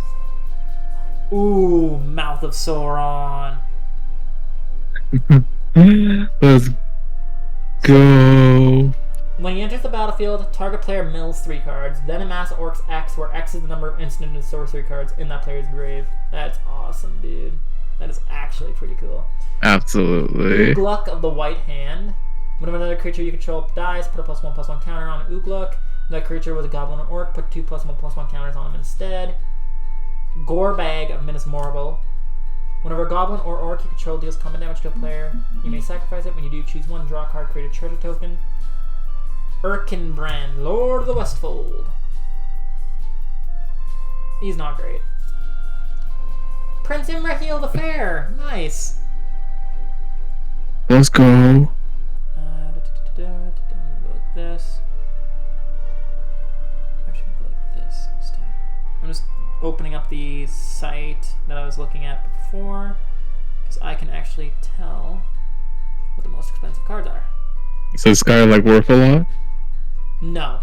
Ooh, Mouth of Sauron. Let's go. When he enters the battlefield, target player mills 3 cards, then amass Orcs X, where X is the number of instant and sorcery cards in that player's grave. That's awesome, dude. That is actually pretty cool. Absolutely. Ugluk of the White Hand. Whenever another creature you control dies, put a +1/+1 counter on Ugluk. If that creature was a goblin or orc, put 2 +1/+1 counters on him instead. Gorebag of Minas Morgul. Whenever a goblin or orc you control deals combat damage to a player, you may sacrifice it. When you do, choose one, draw a card, create a treasure token. Erkenbrand, Lord of the Westfold. He's not great. Prince Imrahil the Fair. Nice. Let's go. I'm gonna go like this. Actually, I'm gonna go like this instead. I'm just opening up the site that I was looking at before because I can actually tell what the most expensive cards are. Is this guy like worth a lot? No.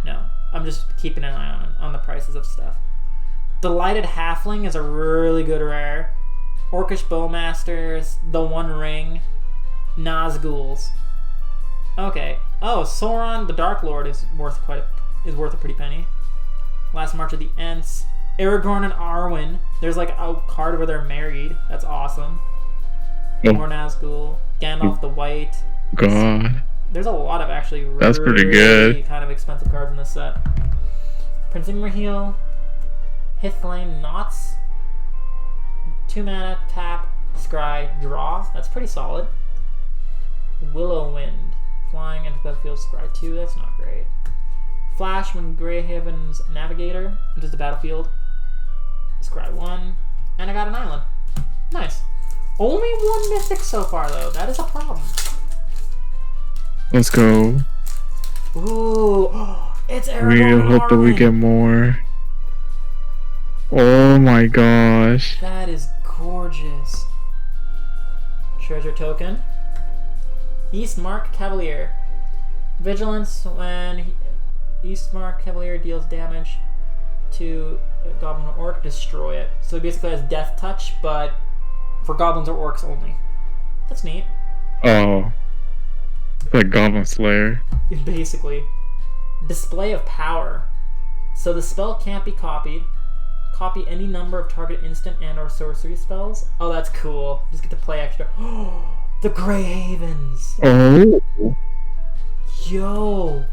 I'm just keeping an eye on the prices of stuff. Delighted Halfling is a really good rare. Orcish Bowmasters, the One Ring, Nazguls. Okay. Oh, Sauron the Dark Lord is worth a pretty penny. Last March of the Ents. Aragorn and Arwen. There's like a card where they're married. That's awesome. Oh. More Nazgul. Gandalf the White. God. There's a lot of actually That's pretty good. kind of expensive cards in this set. Prince Imrahil, Hithlane Knots, 2 mana, tap, scry, draw. That's pretty solid. Willowwind, flying into the battlefield, scry 2. That's not great. Flash when Greyhaven's Navigator enters the battlefield, scry 1, and I got an island. Nice. Only 1 mythic so far though. That is a problem. Let's go. Ooh, it's Aragorn. We hope that we get more. Oh my gosh. That is gorgeous. Treasure token. Eastmark Cavalier. Vigilance when Eastmark Cavalier deals damage to a goblin or orc, destroy it. So it basically has death touch, but for goblins or orcs only. That's neat. Oh. It's like Goblin Slayer. Basically. Display of Power. So the spell can't be copied. Copy any number of target instant and or sorcery spells. Oh, that's cool. Just get to play extra. The Grey Havens. Oh. Yo.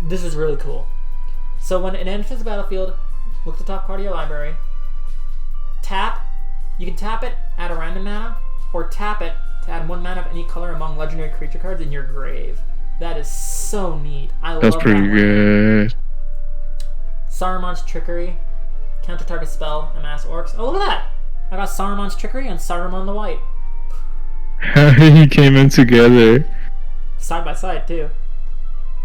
This is really cool. So when it enters the battlefield, look at the top card of your library. Tap. You can tap it, add a random mana, or tap it to add 1 mana of any color among legendary creature cards in your grave. That is so neat. I love that. That's pretty good. Saruman's Trickery. Counter target spell, amass orcs. Oh, look at that! I got Saruman's Trickery and Saruman the White. He came in together. Side by side, too.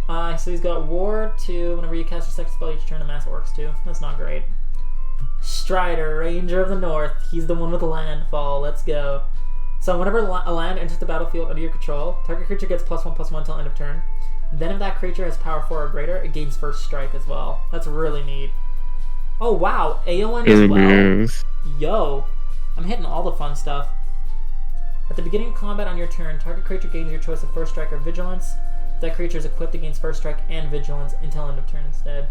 So he's got War 2. Whenever you cast a second spell each turn, amass orcs, too. That's not great. Strider, Ranger of the North. He's the one with landfall. Let's go. So whenever a land enters the battlefield under your control, target creature gets +1/+1 until end of turn. Then if that creature has power 4 or greater, it gains first strike as well. That's really neat. Oh wow, AON as well. Yo, I'm hitting all the fun stuff. At the beginning of combat on your turn, target creature gains your choice of first strike or vigilance. If that creature is equipped, it gains first strike and vigilance until end of turn instead.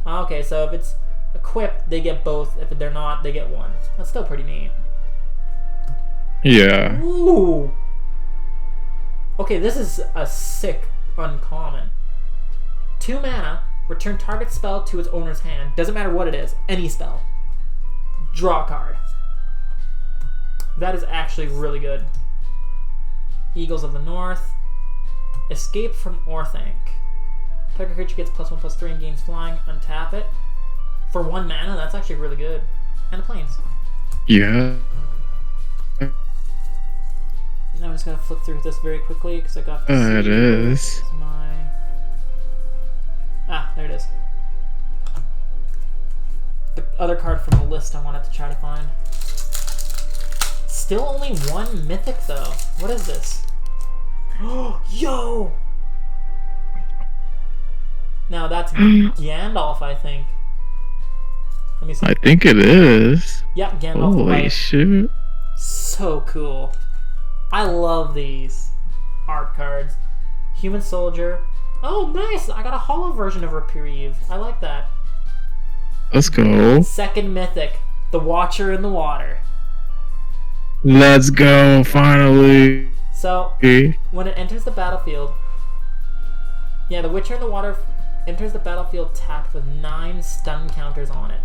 Okay, so if it's equipped, they get both. If they're not, they get 1. That's still pretty neat. Yeah. Ooh. Okay, this is a sick uncommon. 2 mana, return target spell to its owner's hand. Doesn't matter what it is, any spell. Draw a card. That is actually really good. Eagles of the North. Escape from Orthanc. Target creature gets +1/+3 and gains flying. Untap it. For 1 mana, that's actually really good. And the planes. Yeah. I'm just gonna flip through this very quickly because I got. It is. There it is. The other card from the list I wanted to try to find. Still only 1 mythic though. What is this? Yo! Now that's Gandalf, I think. Let me see. I think it is. Yeah, Gandalf. Holy shoot. So cool. I love these art cards. Human Soldier. Oh, nice! I got a holo version of Reprieve. I like that. Let's go. Second mythic. The Watcher in the Water. Let's go, finally. So, when it enters the battlefield... Yeah, the Witcher in the Water enters the battlefield tapped with 9 stun counters on it.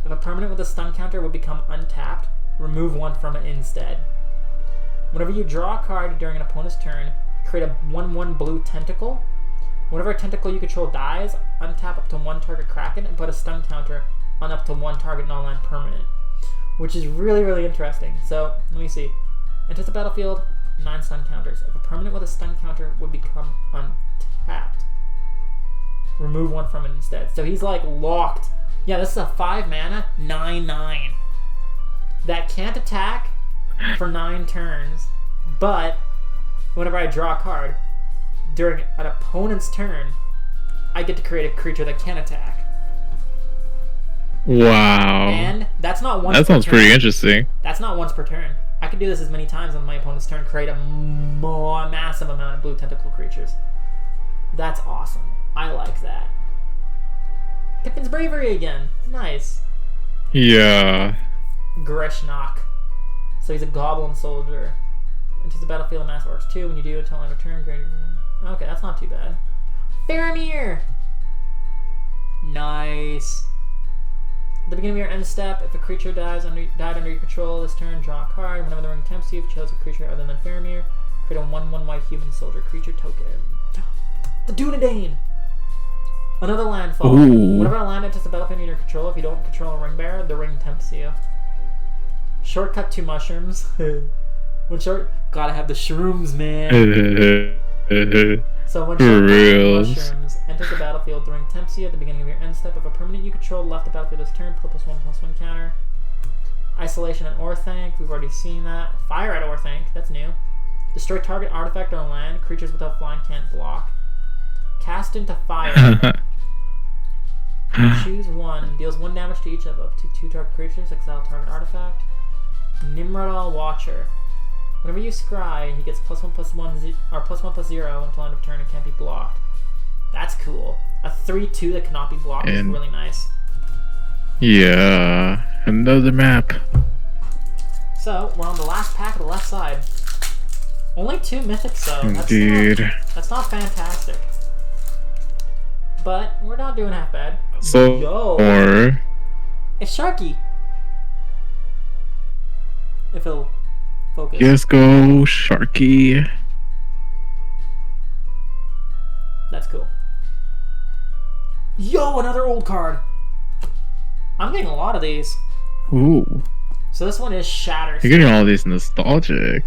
If a permanent with a stun counter would become untapped, remove 1 from it instead. Whenever you draw a card during an opponent's turn, create a 1/1 blue tentacle. Whenever a tentacle you control dies, untap up to 1 target Kraken and put a stun counter on up to 1 target non-land permanent. Which is really, really interesting. So, let me see. Enters the battlefield, 9 stun counters. If a permanent with a stun counter would become untapped, remove 1 from it instead. So he's like locked. Yeah, this is a 5 mana, 9/9. That can't attack for 9 turns, but whenever I draw a card during an opponent's turn, I get to create a creature that can attack. Wow. And that's not once. That sounds pretty interesting. That's not once per turn. I can do this as many times on my opponent's turn, create a massive amount of blue tentacle creatures. That's awesome. I like that. Pippin's Bravery again. Nice. Yeah. Grishnak. So he's a goblin soldier. Enters the battlefield of Mass Orcs 2. When you do, until end of turn, greater. Okay, that's not too bad. Faramir! Nice. At the beginning of your end step, if a creature died under your control this turn, draw a card. Whenever the ring tempts you, if you chose a creature other than Faramir, create a 1/1 white human soldier creature token. The Dunedain! Another landfall. Ooh. Whenever a land enters the battlefield under your control, if you don't control a ring bearer, the ring tempts you. Shortcut to mushrooms. Gotta have the shrooms, man. So when mushrooms enters the battlefield, the ring tempts you at the beginning of your end step. If a permanent you control left the battlefield this turn, put +1/+1 counter. Isolation at Orthanc, we've already seen that. Fire at Orthanc, that's new. Destroy target artifact on land. Creatures without flying can't block. Cast into fire. Choose 1. Deals 1 damage to each of up to 2 target creatures. Exile target artifact. Nimrodal Watcher. Whenever you scry, he gets +1/+1 or +1/+0 until end of turn and can't be blocked. That's cool. A 3/2 that cannot be blocked is really nice. Yeah, another map. So we're on the last pack of the left side. Only 2 mythics though. Indeed. That's not fantastic. But we're not doing half bad. So, Yo, it's Sharky. If it'll focus. Yes, go Sharky. That's cool. Yo, another old card. I'm getting a lot of these. Ooh. So this one is Shatter. You're getting all these nostalgic.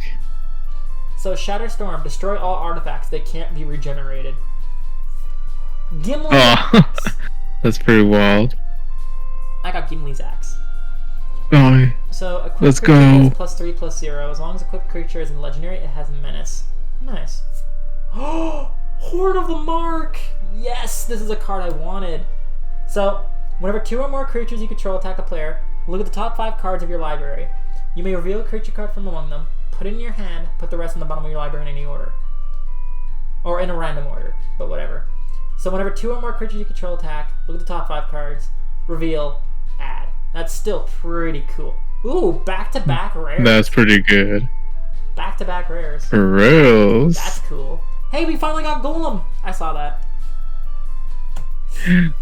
So Shatterstorm, destroy all artifacts. They can't be regenerated. Gimli. Oh, that's pretty wild. I got Gimli's axe. Oh, So equipped let's creature go. gets +3/+0. As long as equipped creature is in legendary, it has menace. Nice. Oh, Horde of the Mark. Yes, this is a card I wanted. So whenever 2 or more creatures you control attack a player, look at the top 5 cards of your library. You may reveal a creature card from among them, put it in your hand, put the rest in the bottom of your library in any order. Or in a random order, but whatever. So whenever 2 or more creatures you control attack, look at the top 5 cards, reveal, add. That's still pretty cool. Ooh, back-to-back rares. That's pretty good. Back-to-back rares. For reals. That's cool. Hey, we finally got Golem. I saw that.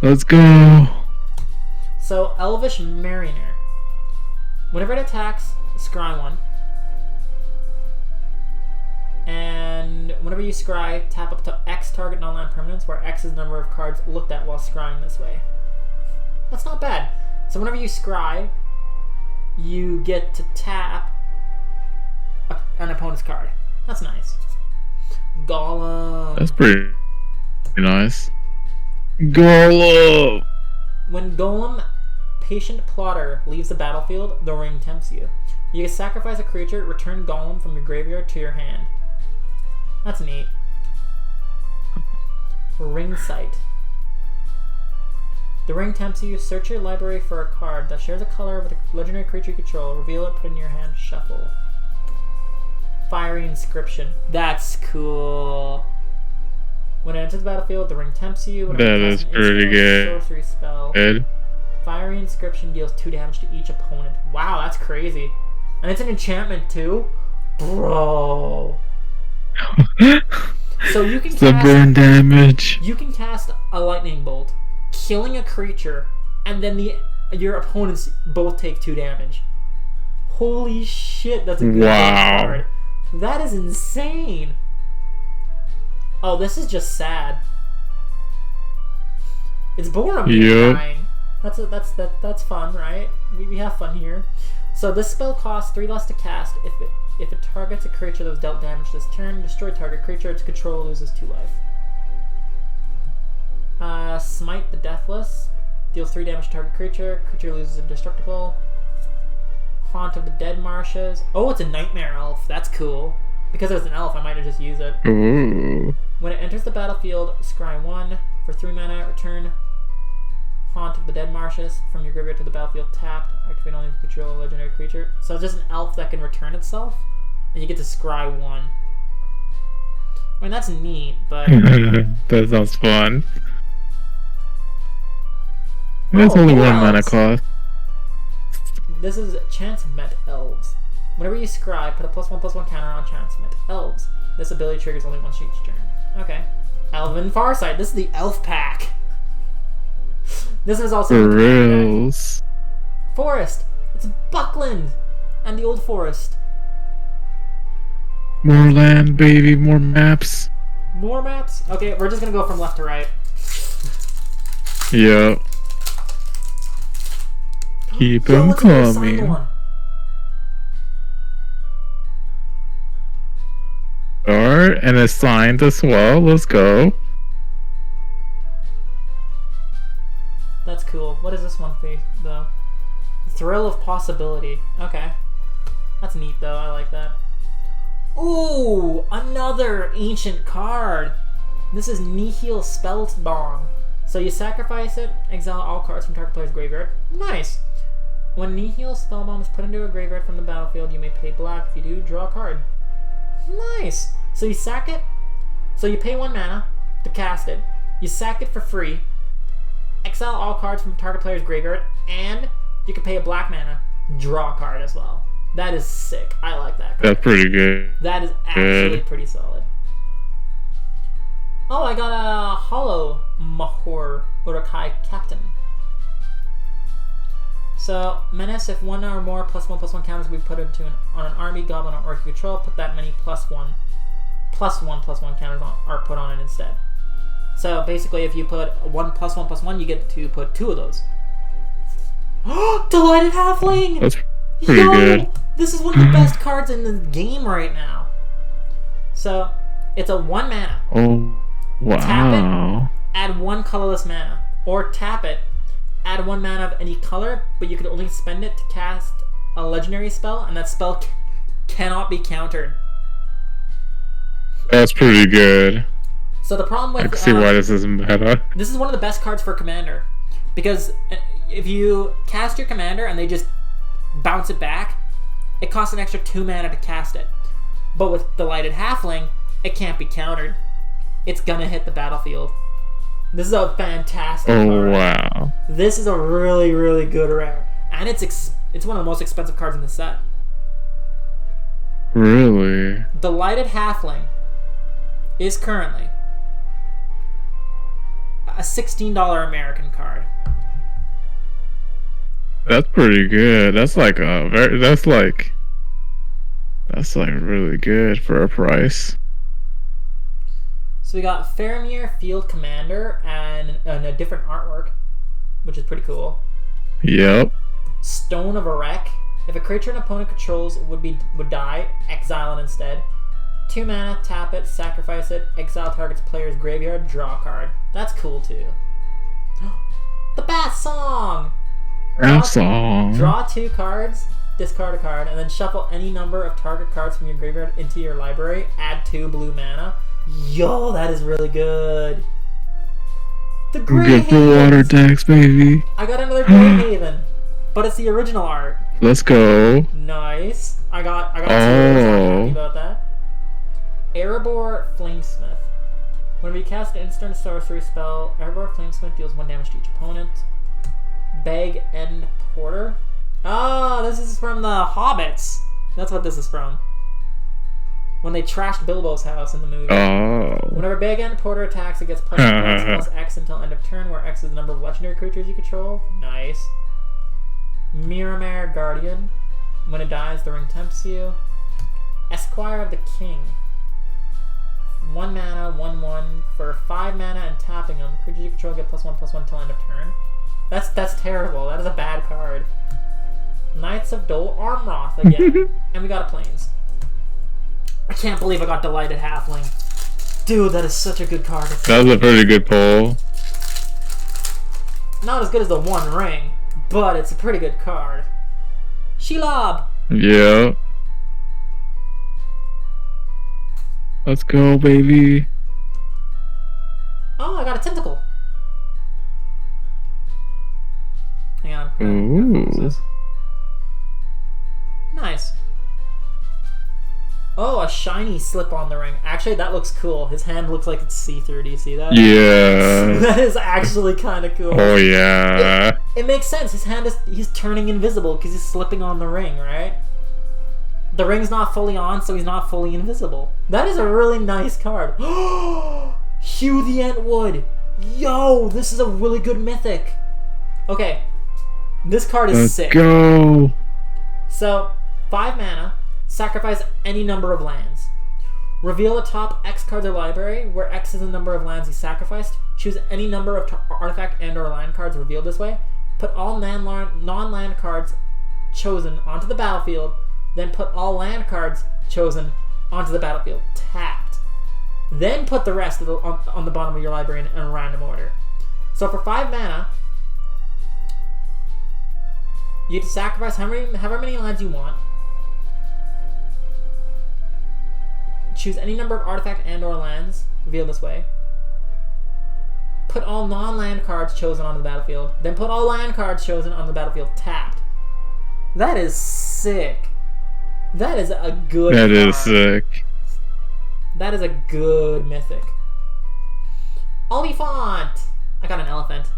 Let's go. So, Elvish Mariner. Whenever it attacks, scry 1. And whenever whenever you scry, tap up to X target non-land permanents, where X is the number of cards looked at while scrying this way. That's not bad. So whenever you scry, you get to tap an opponent's card. That's nice. Golem. That's pretty nice. Golem. When Golem Patient Plotter leaves the battlefield, the ring tempts you. You can sacrifice a creature, return Golem from your graveyard to your hand. That's neat. Ring Sight. The ring tempts you. Search your library for a card that shares a color with a legendary creature you control. Reveal it, put it in your hand, shuffle. Fiery Inscription. That's cool. When it enters the battlefield, the ring tempts you. When that is pretty good. Sorcery spell. Good. Fiery Inscription deals 2 damage to each opponent. Wow, that's crazy. And it's an enchantment too? Bro. So you can the burn damage. You can cast a lightning bolt, killing a creature, and then your opponents both take 2 damage. Holy shit, that's a good card. That is insane. Oh, this is just sad. It's Borum dying. That's fun, right? We have fun here. So this spell costs 3 less to cast. If it targets a creature that was dealt damage this turn, destroy target creature. Its control loses 2 life. Smite the Deathless deals 3 damage to target creature. Creature loses indestructible. Haunt of the Dead Marshes. Oh, it's a Nightmare Elf. That's cool. Because it's an elf, I might just use it. Ooh. When it enters the battlefield, scry 1 for 3 mana. Return Haunt of the Dead Marshes from your graveyard to the battlefield tapped. Activate only if you control a legendary creature. So it's just an elf that can return itself, and you get to scry 1. I mean, that's neat, but that sounds fun. That's only 1 mana cost. This is Chance-Met Elves. Whenever you scry, put a +1/+1 counter on Chance-Met Elves. This ability triggers only once each turn. Okay. Elven Farsight. This is the elf pack. This is also for reals. Forest. It's Buckland and the Old Forest. More land, baby. More maps. More maps? Okay, we're just gonna go from left to right. Yeah. Keep them coming. Alright, and it's signed as well. Let's go. That's cool. What is this one for, though? Thrill of Possibility. Okay. That's neat, though. I like that. Ooh! Another ancient card! This is Nihil Spellbomb. So you sacrifice it, exile all cards from target player's graveyard. Nice! When Nihil Spellbomb is put into a graveyard from the battlefield, you may pay black. If you do, draw a card. Nice! So you sack it. So you pay 1 mana to cast it. You sack it for free. Exile all cards from target player's graveyard, and you can pay a black mana, draw a card as well. That is sick. I like that card. That's pretty good. That is actually pretty solid. Oh, I got a Hollow Mahor Urukai Captain. So, Menace, if 1 or more +1/+1 counters we put into on an army, goblin, or orc you control, put that many +1/+1 counters are put on it instead. So basically, if you put 1 +1/+1, you get to put 2 of those. Delighted Halfling! That's pretty good. This is one of the best cards in the game right now. So, it's a 1 mana. Oh, wow. Tap it, add 1 colorless mana. Or tap it, add 1 mana of any color, but you can only spend it to cast a legendary spell, and that spell cannot be countered. That's pretty good. So the problem with... I can see why this is meta. This is one of the best cards for Commander. Because if you cast your Commander and they just bounce it back, it costs an extra 2 mana to cast it. But with Delighted Halfling, it can't be countered. It's gonna hit the battlefield. This is a fantastic card. Oh, wow. This is a really, really good rare. And it's one of the most expensive cards in the set. Really? Delighted Halfling is currently a $16 American card. That's pretty good. That's like really good for a price. So we got Faramir Field Commander and a different artwork, which is pretty cool. Yep. Stone of Erech. If a creature an opponent controls would die, exile it instead. 2 mana, tap it, sacrifice it, exile target's player's graveyard, draw a card. That's cool too. The Bath Song! Draw 2 cards, discard a card, and then shuffle any number of target cards from your graveyard into your library. Add 2 blue mana. Yo, that is really good. The Grey Get the water tax, baby. I got another Grey Haven, but it's the original art. Let's go. Nice. I got 2. So I'm happy about that. Erebor Flamesmith. Whenever you cast an instant sorcery spell, Erebor Flamesmith deals 1 damage to each opponent. Bag End Porter. Oh, this is from the Hobbits. That's what this is from. When they trashed Bilbo's house in the movie. Oh. Whenever Bag End Porter attacks, it gets plus X until end of turn, where X is the number of legendary creatures you control. Nice. Miramar Guardian. When it dies, the ring tempts you. Esquire of the King. 1 mana, 1/1 for 5 mana and tapping them. Creatures you control get +1/+1 till end of turn. That's terrible. That is a bad card. Knights of Dol Armroth again. And we got a Plains. I can't believe I got Delighted Halfling. Dude, that is such a good card. That was a pretty good pull. Not as good as the One Ring, but it's a pretty good card. Shelob! Yeah. Let's go, baby. Oh, I got a Tentacle. Hang on. Ooh. Nice. Oh, a shiny slip on the ring. Actually, that looks cool. His hand looks like it's see-through. Do you see that? Yeah. That is actually kind of cool. Oh, yeah. It makes sense. His hand he's turning invisible because he's slipping on the ring, right? The ring's not fully on, so he's not fully invisible. That is a really nice card. Hugh the Entwood. Yo, this is a really good mythic. Okay. This card is sick. Let's go. So, 5 mana, sacrifice any number of lands. Reveal the top X cards of library, where X is the number of lands you sacrificed. Choose any number of artifact and or land cards revealed this way. Put all non-land cards chosen onto the battlefield. Then put all land cards chosen onto the battlefield, tapped. Then put the rest on the bottom of your library in a random order. So for 5 mana, you have to sacrifice however many lands you want. Choose any number of artifact and or lands revealed this way. Put all non-land cards chosen on the battlefield. Then put all land cards chosen on the battlefield, tapped. That is sick. That is a good That card. is sick. That is a good mythic. Oliphant! I got an elephant.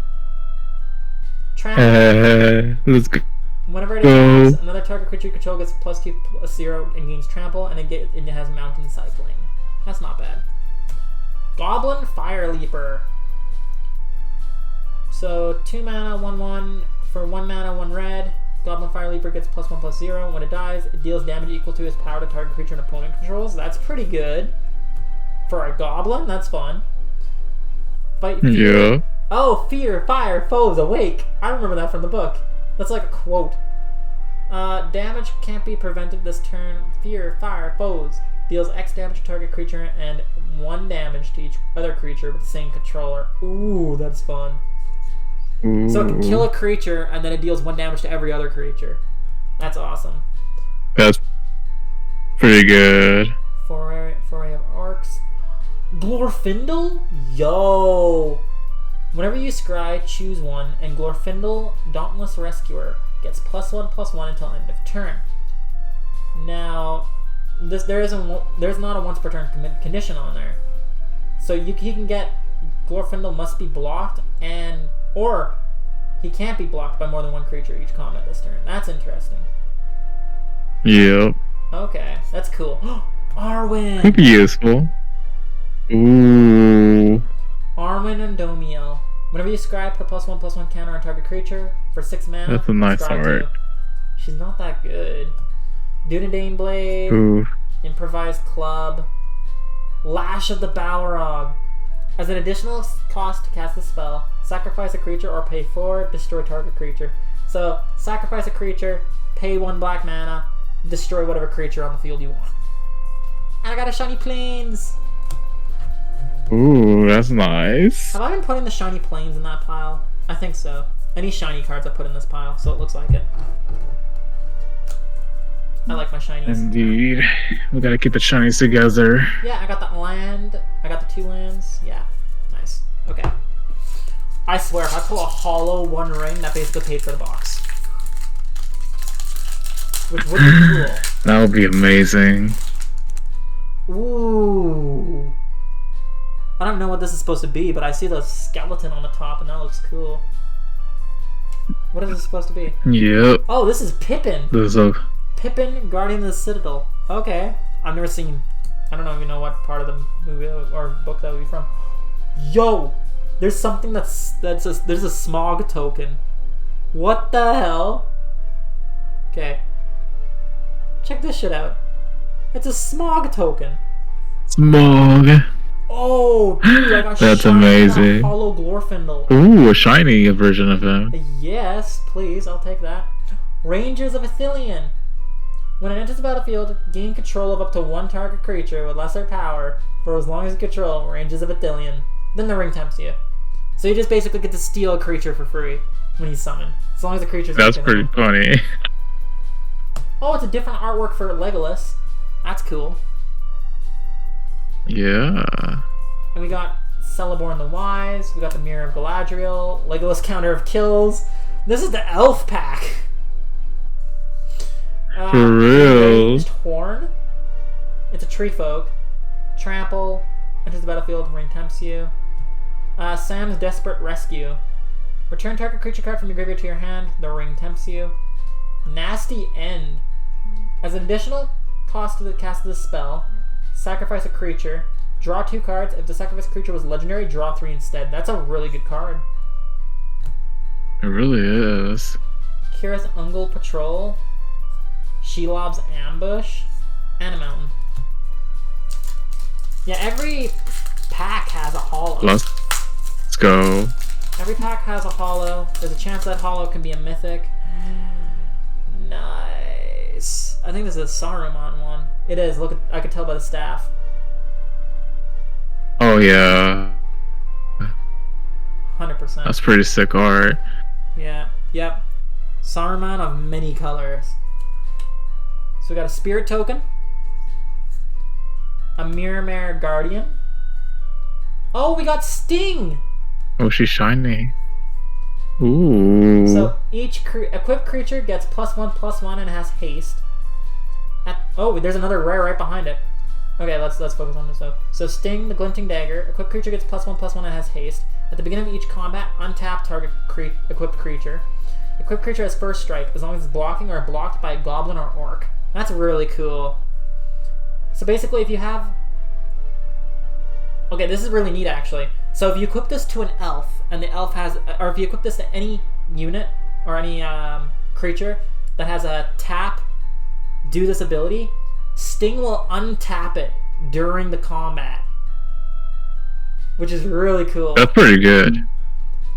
Trample. Let's go. Whenever it attacks, another target creature you control gets +2/+0 and gains trample, and it has mountain cycling. That's not bad. Goblin Fire Leaper. So 2 mana, 1/1 for 1 mana, 1 red. Goblin Fire Leaper gets +1/+0. When it dies, it deals damage equal to its power to target creature an opponent controls. That's pretty good. For a goblin, that's fun. Fight fear. Yeah. Oh, fear, fire, foes, awake. I remember that from the book. That's like a quote. Damage can't be prevented this turn. Fear, fire, foes. Deals X damage to target creature and 1 damage to each other creature with the same controller. Ooh, that's fun. Ooh. So it can kill a creature, and then it deals 1 damage to every other creature. That's awesome. That's pretty good. Foray of Arcs. Glorfindel? Yo! Whenever you scry, choose 1, and Glorfindel, Dauntless Rescuer, gets +1/+1 until end of turn. Now, there's not a once per turn condition on there. So he can get Glorfindel must be blocked, or he can't be blocked by more than 1 creature each combat this turn. That's interesting. Yep. Okay, that's cool. Arwen! Could be useful. Ooh. Arwen and Domiel. Whenever you scry, put +1/+1 counter on target creature for 6 mana. That's a nice scry art. 2. She's not that good. Dunedain Blade. Ooh. Improvised Club. Lash of the Balrog. As an additional cost to cast the spell, sacrifice a creature or pay 4, destroy target creature. So, sacrifice a creature, pay 1 black mana, destroy whatever creature on the field you want. And I got a shiny plains! Ooh, that's nice. Have I been putting the shiny plains in that pile? I think so. Any shiny cards I put in this pile, so it looks like it. I like my shinies. Indeed. We gotta keep the shinies together. Yeah, I got the land. I got the 2 lands. Yeah, nice. Okay. I swear, if I pull a hollow 1 ring, that basically paid for the box. Which would be cool. That would be amazing. Ooh. I don't know what this is supposed to be, but I see the skeleton on the top, and that looks cool. What is this supposed to be? Yep. Oh, this is Pippin. There's a... Pippin, Guardian of the Citadel. Okay. I've never seen... I don't even know what part of the movie or book that would be from. Yo! There's something there's a smog token. What the hell? Okay. Check this shit out. It's a smog token. Smog. Oh, dude, I got That's shiny amazing. Hollow Glorfindel. Ooh, a shiny version of him. Yes, please, I'll take that. Rangers of Ithilien. When it enters the battlefield, gain control of up to 1 target creature with lesser power for as long as you control Rangers of Ithilien. Then the ring tempts you. So you just basically get to steal a creature for free when he's summoned. As long as the creature's That's pretty funny. Oh, it's a different artwork for Legolas. That's cool. Yeah. And we got Celeborn the Wise. We got the Mirror of Galadriel. Legolas Counter of Kills. This is the Elf pack. For real. Ranged Horn. It's a tree folk. Trample. Enters the battlefield. Ring tempts you. Sam's Desperate Rescue. Return target creature card from your graveyard to your hand. The ring tempts you. Nasty End. As an additional cost to the cast of the spell, sacrifice a creature. Draw 2 cards. If the sacrificed creature was legendary, draw 3 instead. That's a really good card. It really is. Kira's Ungol Patrol. Shelob's Ambush. And a mountain. Yeah, every pack has a holo. Let's go. Every pack has a holo. There's a chance that holo can be a mythic. Nice. I think this is a Saruman one. It is. Look, I can tell by the staff. Oh yeah. 100%. That's pretty sick art. Yeah. Yep. Saruman of many colors. So we got a Spirit Token. A Mirrormare Guardian. Oh, we got Sting! Oh, she's shiny. Ooh. So each equipped creature gets +1/+1 and has haste. Oh, there's another rare right behind it. Okay, let's focus on this though. So Sting, the Glinting Dagger. Equipped creature gets +1/+1 and has haste. At the beginning of each combat, untap target equipped creature. Equipped creature has first strike as long as it's blocking or blocked by a goblin or orc. That's really cool. So basically, if you have... Okay, this is really neat actually. So if you equip this to an elf, and the elf has... Or if you equip this to any unit, or any creature that has a tap, do this ability, Sting will untap it during the combat. Which is really cool. That's pretty good.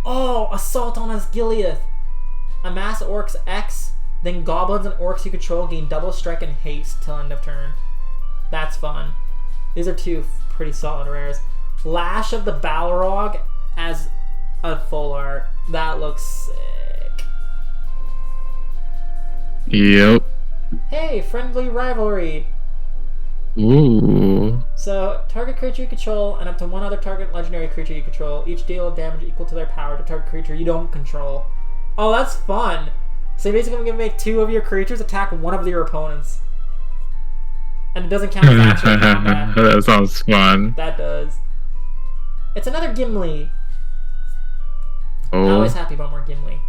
Oh, Assault on Asgiliath. Amass orcs X, then goblins and orcs you control gain double strike and haste till end of turn. That's fun. These are 2 pretty solid rares. Lash of the Balrog as a full art. That looks sick. Yep. Hey, Friendly Rivalry. Ooh. So, target creature you control and up to 1 other target legendary creature you control. Each deal damage equal to their power to target creature you don't control. Oh, that's fun. So you're basically going to make 2 of your creatures attack 1 of your opponents. And it doesn't count as actual combat. That sounds fun. That does. It's another Gimli. Oh. Always happy about more Gimli.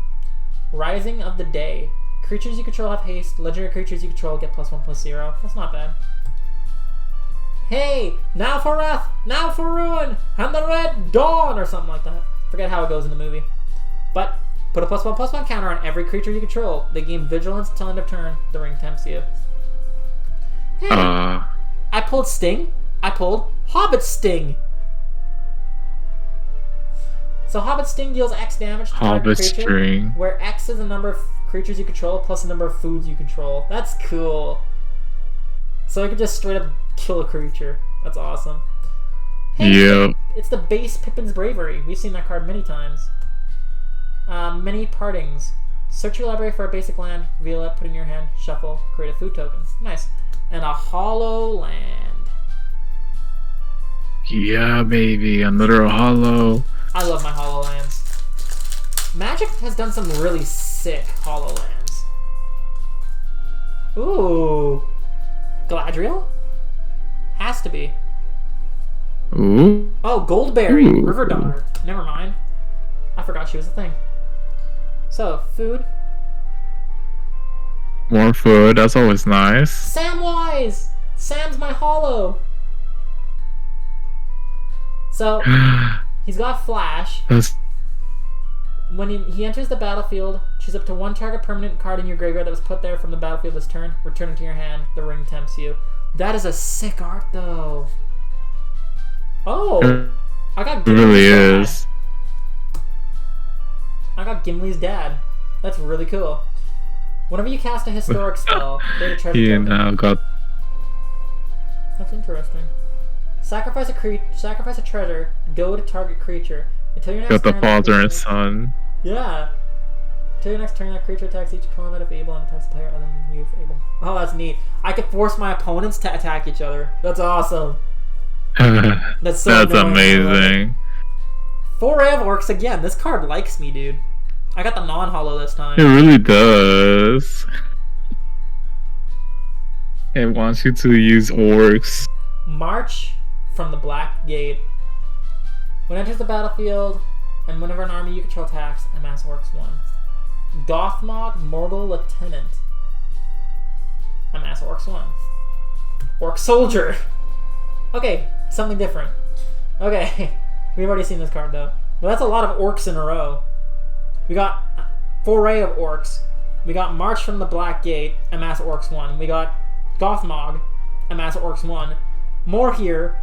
Rising of the Day. Creatures you control have haste. Legendary creatures you control get +1/+0. That's not bad. Hey, now for wrath, now for ruin, and the red dawn, or something like that. Forget how it goes in the movie. But put a +1/+1 counter on every creature you control. They gain vigilance until end of turn. The ring tempts you. Hey, I pulled Sting. I pulled Hobbit Sting. So Hobbit Sting deals X damage to target Hobbit creature, String. where X is the number of creatures you control plus the number of foods you control. That's cool. So I could just straight up kill a creature. That's awesome. Hey, Yep. it's the base Pippin's Bravery. We've seen that card many times. Many partings. Search your library for a basic land, reveal it, put it in your hand, shuffle, create a food token. Nice. And a hollow land. Yeah, baby. Another hollow. I love my hollow lands. Magic has done some really sick hollow lands. Ooh. Galadriel? Has to be. Ooh. Oh, Goldberry. Ooh. River Daughter. Never mind. I forgot she was a thing. So, food. More food. That's always nice. Samwise! Sam's my hollow. So, he's got Flash. That's When he enters the battlefield, choose up to one target permanent card in your graveyard that was put there from the battlefield this turn. Return it to your hand. The ring tempts you. That is a sick art, though. Oh! I got it Gimli's really dad. is. I got Gimli's dad. That's really cool. Whenever you cast a historic spell, create a treasure He token. now got That's interesting. Sacrifice a treasure. Go to target creature until your next the turn. father and son. Yeah. Until your next turn, that creature attacks each opponent if able and attacks the player other than you if able. Oh, that's neat. I could force my opponents to attack each other. That's awesome. That's so That's annoying. amazing. Foray of Orcs again. This card likes me, dude. I got the non-hollow this time. It really does. It wants you to use orcs. March from the Black Gate. When it enters the battlefield, and whenever an army you control attacks, amass Orcs 1. Gothmog Morgul Lieutenant. Amass Orcs 1. Orc Soldier. Okay, something different. Okay, we've already seen this card though. But that's a lot of Orcs in a row. We got Foray of Orcs. We got March from the Black Gate, amass Orcs 1. We got Gothmog, amass Orcs 1. More here,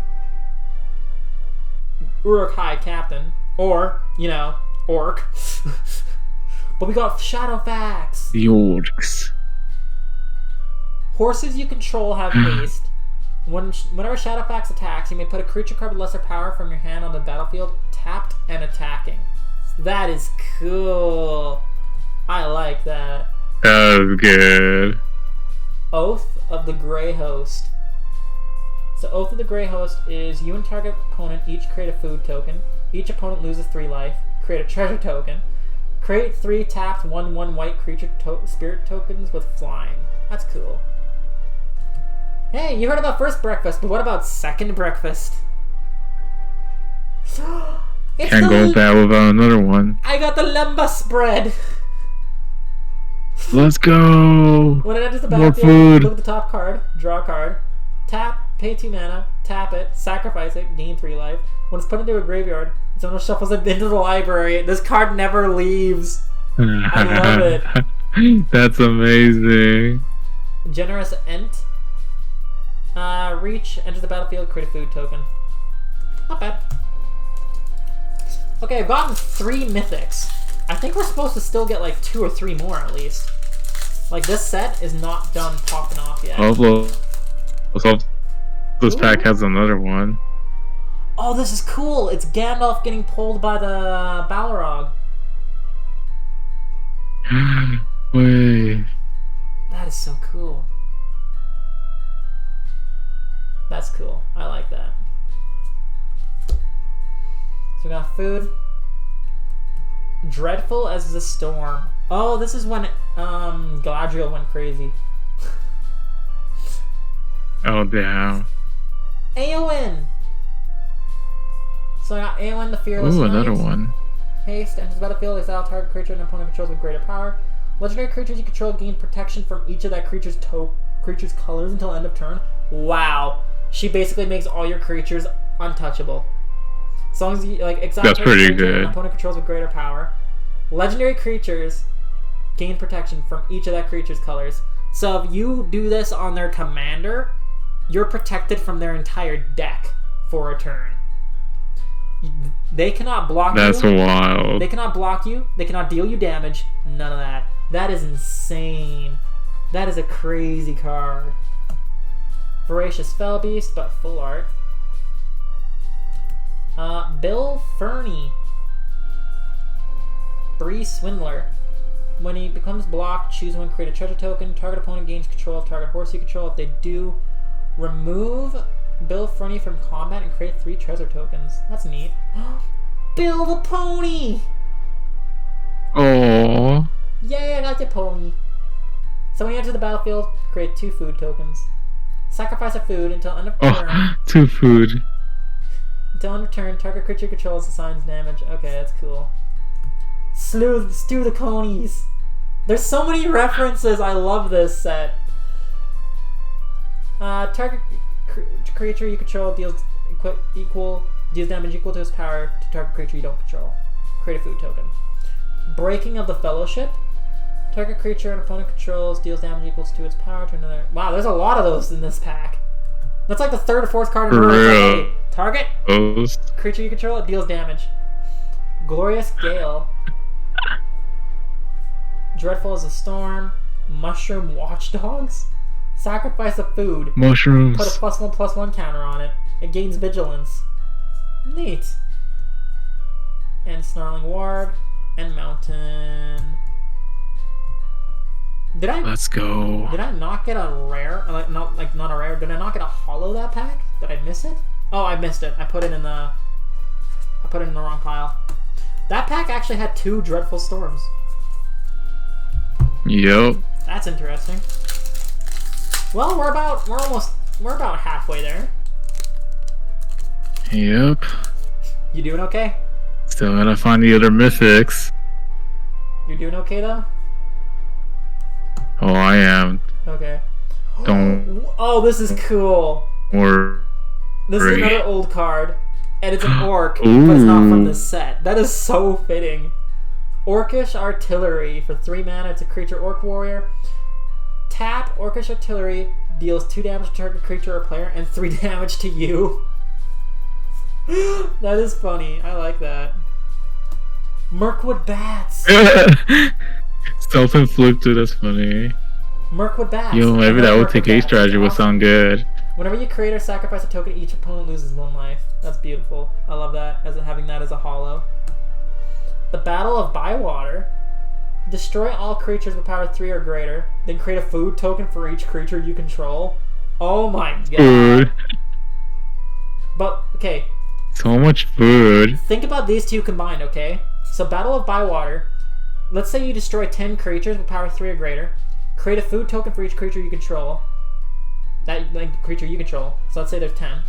Uruk-hai Captain, or, you know, Orc. But we got Shadowfax. The orcs. Horses you control have haste. Whenever Shadowfax attacks, you may put a creature card with lesser power from your hand on the battlefield, tapped and attacking. That is cool. I like that. That was good. Oath of the Grey Host. So Oath of the Grey Host is you and target opponent each create a food token. Each opponent loses 3 life. Create a treasure token. Create 3 tapped 1/1 white creature spirit tokens with flying. That's cool. Hey, you heard about first breakfast, but what about second breakfast? It's Can't go bad without another one. I got the Lemba spread. Let's go. When it enters the More battlefield, food. look at the top card, draw a card, tap, pay 2 mana, tap it, sacrifice it, gain 3 life. When it's put into a graveyard, someone shuffles it into the library. This card never leaves. I love it. That's amazing. Generous Ent. Reach, enters the battlefield, create a food token. Not bad. Okay, I've gotten 3 mythics. I think we're supposed to still get like 2 or 3 more at least. Like, this set is not done popping off yet. Oh, this pack has another one. Oh, this is cool! It's Gandalf getting pulled by the Balrog. Wait. That is so cool. That's cool. I like that. So we got food. Dreadful as the Storm. Oh, this is when Galadriel went crazy. Oh, damn. Eowyn! So I got Eowyn the Fearless Ooh, another Knight. one. Haste, enters the battlefield, exile target creature an opponent controls with greater power. Legendary creatures you control gain protection from each of that creature's colors until end of turn. Wow. She basically makes all your creatures untouchable. As long as you exile That's target pretty creature good. an opponent controls with greater power. Legendary creatures gain protection from each of that creature's colors. So if you do this on their commander, you're protected from their entire deck for a turn. They cannot block That's you. wild. They cannot block you. They cannot deal you damage. None of that. That is insane. That is a crazy card. Voracious Fell Beast, but full art. Bill Fernie. Bree Swindler. When he becomes blocked, choose one, create a treasure token. Target opponent gains control of target horse you control. If they do, remove Bill Fernie from combat and create 3 treasure tokens. That's neat. Bill the Pony! Oh. Yay, I got your pony. So when you enter the battlefield, create 2 food tokens. Sacrifice a food until end of turn. Oh, 2 food. Until end of turn, target creature controls assigns damage. Okay, that's cool. Stew the conies. There's so many references. I love this set. Target creature you control deals damage equal to its power to target creature you don't control. Create a food token. Breaking of the Fellowship. Target creature an opponent controls deals damage equals to its power to another. Wow, there's a lot of those in this pack. That's like the 3rd or 4th card in a row. Like, hey, target creature you control, it deals damage. Glorious Gale. Dreadful as a Storm. Mushroom Watchdogs. Sacrifice a food. Mushrooms. Put a +1/+1 counter on it. It gains vigilance. Neat. And Snarling Warg. And Mountain. Let's go. Did I not get a rare? Not a rare. Did I not get a holo that pack? Did I miss it? Oh, I missed it. I put it in the wrong pile. That pack actually had 2 Dreadful Storms. Yep. That's interesting. Well, we're about halfway there. Yep. You doing okay? Still gotta find the other mythics. You're doing okay though? Oh, I am. Okay. Don't. Oh, this is cool. Worry. This is another old card, and it's an orc, but it's not from this set. That is so fitting. Orcish Artillery for 3 mana. It's a creature orc warrior. Tap Orcish Artillery deals 2 damage to target creature or player and 3 damage to you. That is funny. I like that. Mirkwood Bats. Self-inflicted. That's funny. Mirkwood Bats. Yo, maybe that OTK strategy would sound good. Whenever you create or sacrifice a token, each opponent loses 1 life. That's beautiful. I love that, having that as a holo. The Battle of Bywater. Destroy all creatures with power 3 or greater. Then create a food token for each creature you control. Oh my god. Food. But, okay. So much food. Think about these 2 combined, okay? So Battle of Bywater. Let's say you destroy 10 creatures with power 3 or greater. Create a food token for each creature you control. Creature you control. So let's say there's 10.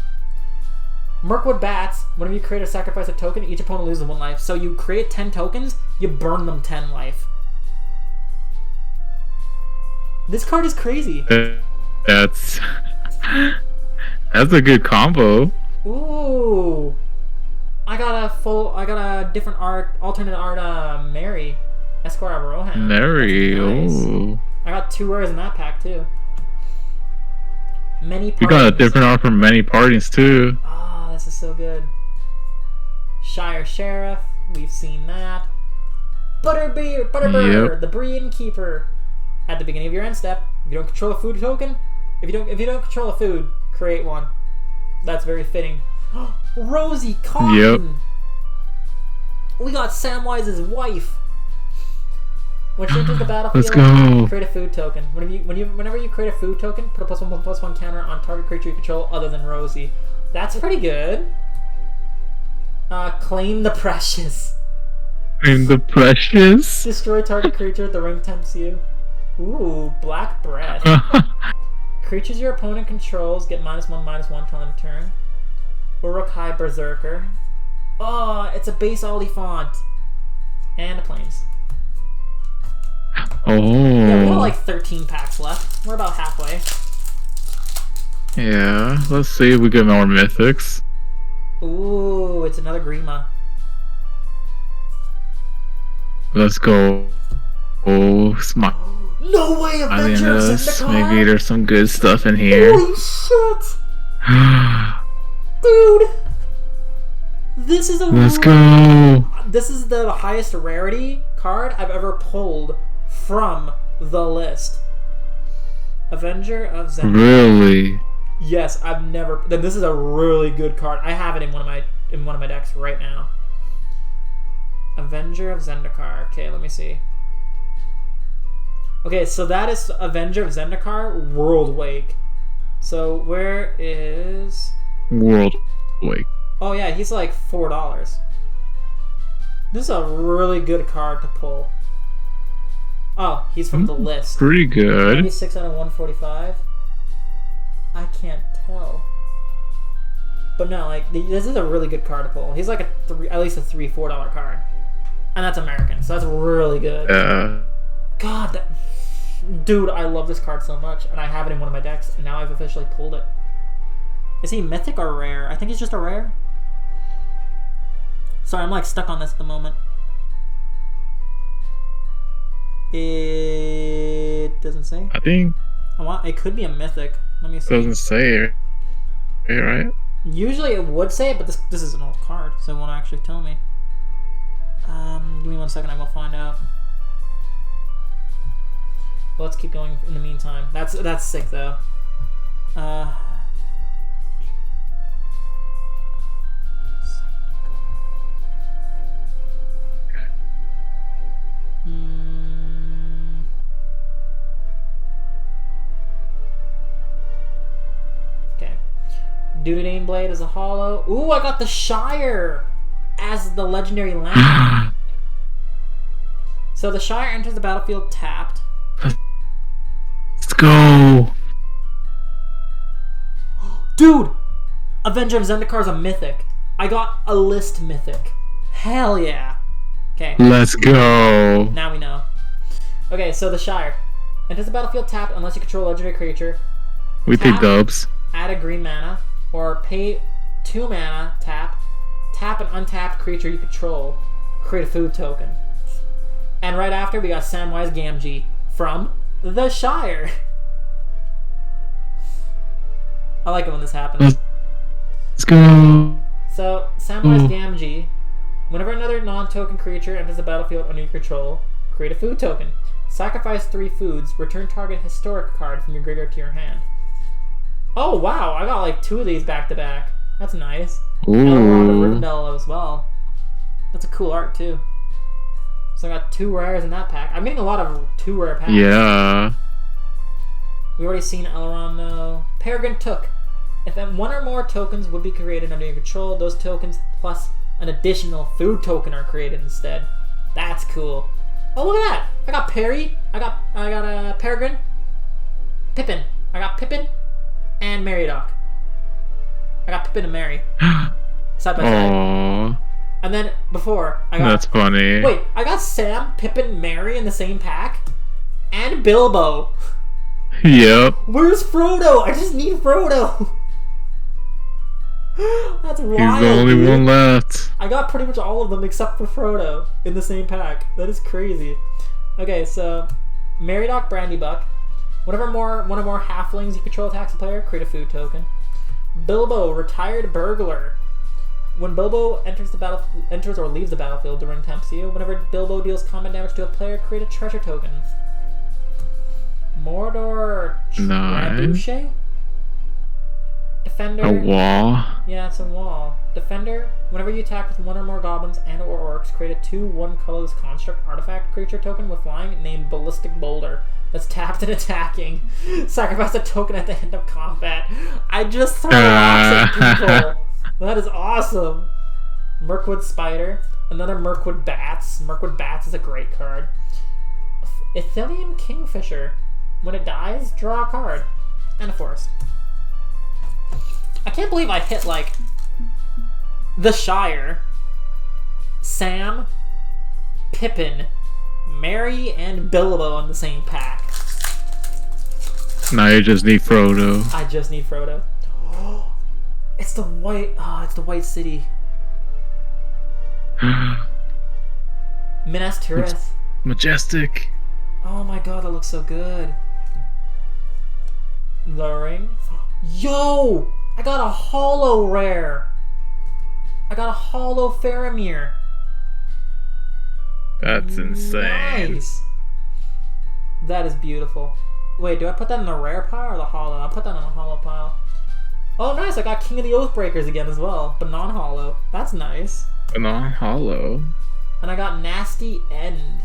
Mirkwood Bats, whenever you create or sacrifice a token, each opponent loses 1 life. So you create 10 tokens, you burn them 10 life. This card is crazy. That's a good combo. Ooh. I got a different alternate art, Mary. Esquire of Rohan. Mary, nice. ooh. I got 2 rares in that pack too. Many parties. You got a different art from many parties too. Oh, this is so good. Shire Sheriff, we've seen that. Butterbird, yep. the Breed Keeper. At the beginning of your end step, if you don't control a food token, if you don't control a food, create 1. That's very fitting. Rosie Cotton. Yep. We got Samwise's wife. When she enters the battlefield, Let's go. Create a food token. Whenever you create a food token, put a +1/+1 counter on target creature you control other than Rosie. That's pretty good. Claim the Precious. Claim the Precious. Destroy target creature. The ring tempts you. Ooh, Black Breath. Creatures your opponent controls get -1/-1 till end of turn. Uruk-hai Berserker. Oh, it's a base Oliphant. And a Plains. Oh. Yeah, we got like 13 packs left. We're about halfway. Yeah, let's see if we get more mythics. Ooh, it's another Grima. Let's go. Oh, smart. No way, Avengers! Maybe there's some good stuff in here. Holy shit! Dude! This is a Let's go. This is the highest rarity card I've ever pulled from the list. Avenger of Zendikar. Really? Yes, I've never. Then this is a really good card. I have it in one of my decks right now. Avenger of Zendikar. Okay, let me see. Okay, so that is Avenger of Zendikar World Wake. So where is World Wake? Oh yeah, he's like $4. This is a really good card to pull. Oh, he's from the list. Pretty good. 96 out of 145. I can't tell. But no, like this is a really good card to pull. He's like at least a $3-4 card, and that's American, so that's really good. God, dude, I love this card so much, and I have it in one of my decks, and now I've officially pulled it. Is he mythic or rare? I think he's just a rare. Sorry, I'm like stuck on this at the moment. It doesn't say. I think it could be a mythic. Let me see. it doesn't say it, right? Usually it would say it, but this is an old card, so it won't actually tell me. Give me 1 second, I will find out. Well, let's keep going in the meantime. That's sick though. Okay. Dunedain Blade is a hollow. Ooh, I got the Shire as the legendary land. So the Shire enters the battlefield tapped. Let's go. Dude! Avenger of Zendikar is a mythic. I got a list mythic. Hell yeah. Okay. Let's go. Now we know. Okay, so the Shire enters the battlefield tapped unless you control a legendary creature. We take dubs. Add a green mana, or pay 2 mana, tap an untapped creature you control, create a food token. And right after, we got Samwise Gamgee from the Shire. I like it when this happens. Let's go. So, Samwise Gamgee, whenever another non-token creature enters the battlefield under your control, create a food token. Sacrifice 3 foods, return target historic card from your graveyard to your hand. Oh wow, I got like 2 of these back to back. That's nice. Elrond of Rivendell as well. That's a cool art too. So I got 2 rares in that pack. I'm getting a lot of 2 rare packs. Yeah. We already seen Elrond though. Peregrine Took. If 1 or more tokens would be created under your control, those tokens plus an additional food token are created instead. That's cool. Oh, look at that! I got Perry. I got Peregrine. Pippin. I got Pippin and Meriadoc. I got Pippin and Mary. Side by side. And then before, I got... That's funny. Wait, I got Sam, Pippin, Mary in the same pack? And Bilbo. Yep. Where's Frodo? I just need Frodo. That's wild. He's the only one left. I got pretty much all of them except for Frodo in the same pack. That is crazy. Okay, so Meriadoc Brandybuck. Whenever one or more halflings you control attacks a player, create a food token. Bilbo, Retired Burglar. When Bilbo enters or leaves the battlefield during Tempest, whenever Bilbo deals combat damage to a player, create a treasure token. Mordor Trebuchet? Defender. A wall. Yeah, it's a wall. Defender. Whenever you attack with 1 or more goblins and or orcs, create a 2/1 colorless construct artifact creature token with flying named Ballistic Boulder that's tapped and attacking. Sacrifice a token at the end of combat. I just throw rocks at people. That is awesome. Mirkwood Spider. Another Mirkwood Bats. Mirkwood Bats is a great card. Ithilien Kingfisher. When it dies, draw a card. And a forest. I can't believe I hit, like, the Shire, Sam, Pippin, Mary, and Bilbo in the same pack. Now you just need Frodo. I just need Frodo. It's the white... Oh, it's the White City. Minas Tirith. Majestic. Oh my god, that looks so good. The Ring. Yo! I got a holo rare. I got a hollow Faramir. That's insane. Nice. That is beautiful. Wait, do I put that in the rare pile or the hollow? I'll put that in the hollow pile. Oh, nice. I got King of the Oathbreakers again as well, but non-hollow. That's nice. Non-hollow. And I got Nasty End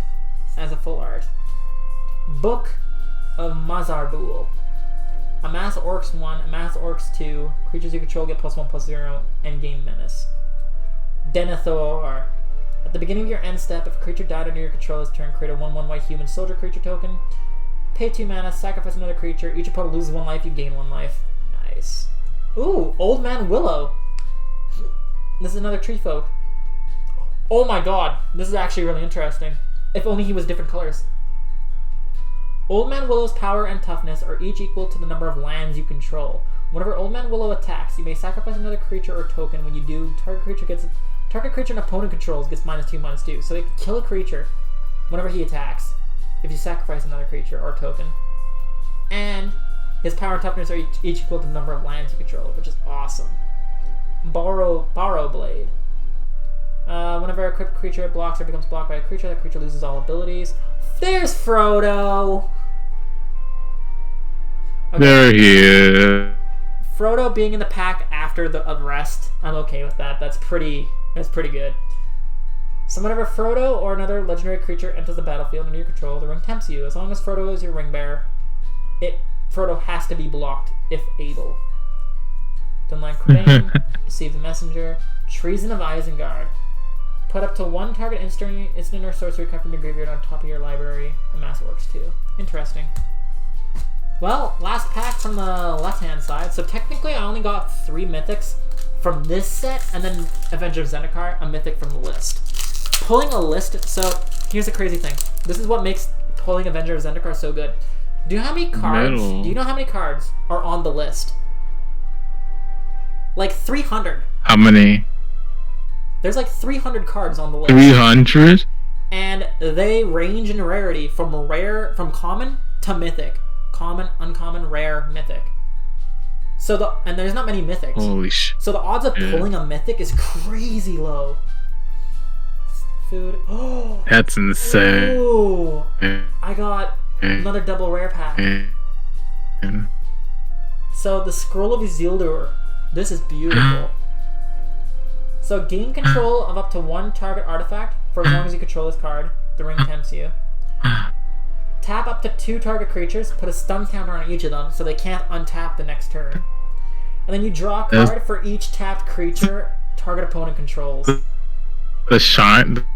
as a full art. Book of Mazarbul. Amass Orcs 1, Amass Orcs 2. Creatures you control get +1/+0. Endgame Menace. Denethor. At the beginning of your end step, if a creature died under your controller's turn, create a 1/1 white human soldier creature token. Pay 2 mana, sacrifice another creature. Each opponent loses 1 life, you gain 1 life. Nice. Ooh, Old Man Willow. This is another tree folk. Oh my god, this is actually really interesting. If only he was different colors. Old Man Willow's power and toughness are each equal to the number of lands you control. Whenever Old Man Willow attacks, you may sacrifice another creature or token. When you do, target creature an opponent controls gets -2/-2. So they can kill a creature whenever he attacks if you sacrifice another creature or token. And his power and toughness are each equal to the number of lands you control, which is awesome. Borrow Blade. Whenever a equipped creature blocks or becomes blocked by a creature, that creature loses all abilities. There's Frodo! Okay. There he is. Frodo being in the pack after the rest, I'm okay with that. That's pretty good. So whenever Frodo or another legendary creature enters the battlefield under your control, the ring tempts you. As long as Frodo is your ring bearer, Frodo has to be blocked if able. Dunline Crane, Deceive the Messenger, Treason of Isengard. Put up to 1 target instant or sorcery card from your graveyard on top of your library. Amass Orcs 2. Interesting. Well, last pack from the left-hand side. So technically I only got 3 mythics from this set, and then Avenger of Zendikar, a mythic from the list. Pulling a list, so here's the crazy thing. This is what makes pulling Avenger of Zendikar so good. Do you know how many cards? Do you know how many cards are on the list? Like 300. How many? There's like 300 cards on the list. 300? And they range in rarity from common to mythic. Common, uncommon, rare, mythic. And there's not many mythics. Holy shit. So the odds of pulling a mythic is crazy low. Food. Oh. That's insane. Ooh. I got another double rare pack. So the Scroll of Isildur. This is beautiful. So gain control of up to 1 target artifact for as long as you control this card. The ring tempts you. Tap up to 2 target creatures, put a stun counter on each of them so they can't untap the next turn. And then you draw a card for each tapped creature target opponent controls. The shine.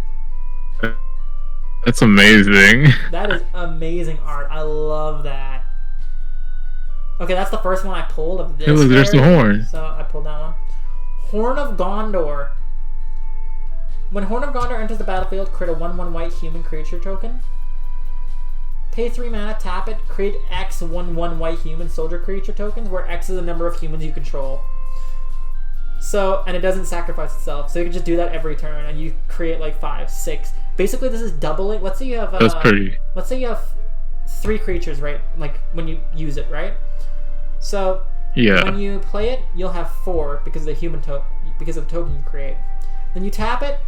That's amazing. That is amazing art. I love that. Okay, that's the first one I pulled of this. Hey, look, there's the horn. So I pulled that one. Horn of Gondor. When Horn of Gondor enters the battlefield, create a 1/1 white human creature token. Pay 3 mana, tap it, create X 1/1 white human soldier creature tokens, where X is the number of humans you control. So, and it doesn't sacrifice itself, so you can just do that every turn, and you create like 5, 6. Basically, this is doubling. Let's say you have. That's pretty. Let's say you have 3 creatures, right? Like when you use it, right? So. Yeah. When you play it, you'll have 4 because of the token you create. Then you tap it,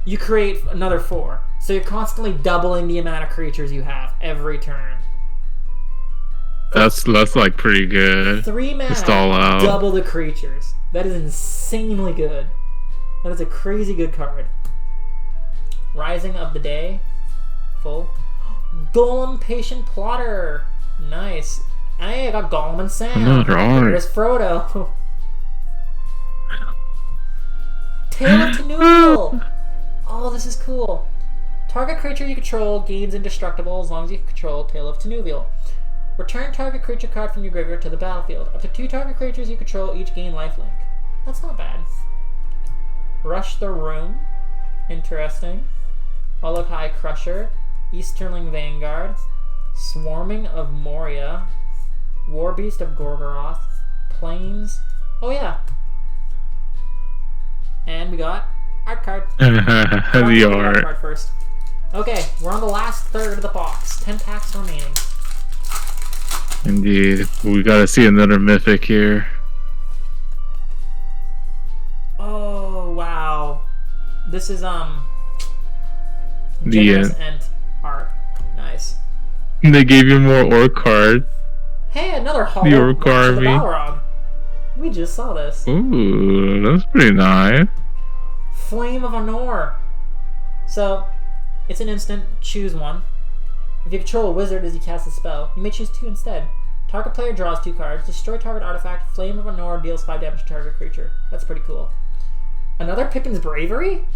you create another 4. So you're constantly doubling the amount of creatures you have every turn. That's like pretty good. 3 mana, just all out. double the creatures. That is insanely good. That is a crazy good card. Rising of the Day, full. Golem Patient Plotter, nice. Hey, I got Gollum and Sam. Another art. There's Frodo. Tale of Tenuil. Oh, this is cool. Target creature you control gains indestructible as long as you control Tale of Tenuil. Return target creature card from your graveyard to the battlefield. Up to 2 target creatures you control each gain lifelink. That's not bad. Rush the Room. Interesting. Olokai Crusher. Easterling Vanguard. Swarming of Moria. Warbeast of Gorgoroth. Plains. Oh yeah. And we got art card. The art. Card first. Okay, we're on the last third of the box. 10 packs remaining. Indeed. We gotta see another mythic here. Oh, This is The Generous Ent art. Nice. They gave you more orc cards. Hey, another hollow The orc Blast of the army. Balrog. We just saw this. Ooh, that's pretty nice. Flame of Honor. So, it's an instant. Choose one. If you control a wizard as you cast a spell, you may choose 2 instead. Target player draws 2 cards. Destroy target artifact. Flame of Honor deals 5 damage to target creature. That's pretty cool. Another Pippin's Bravery?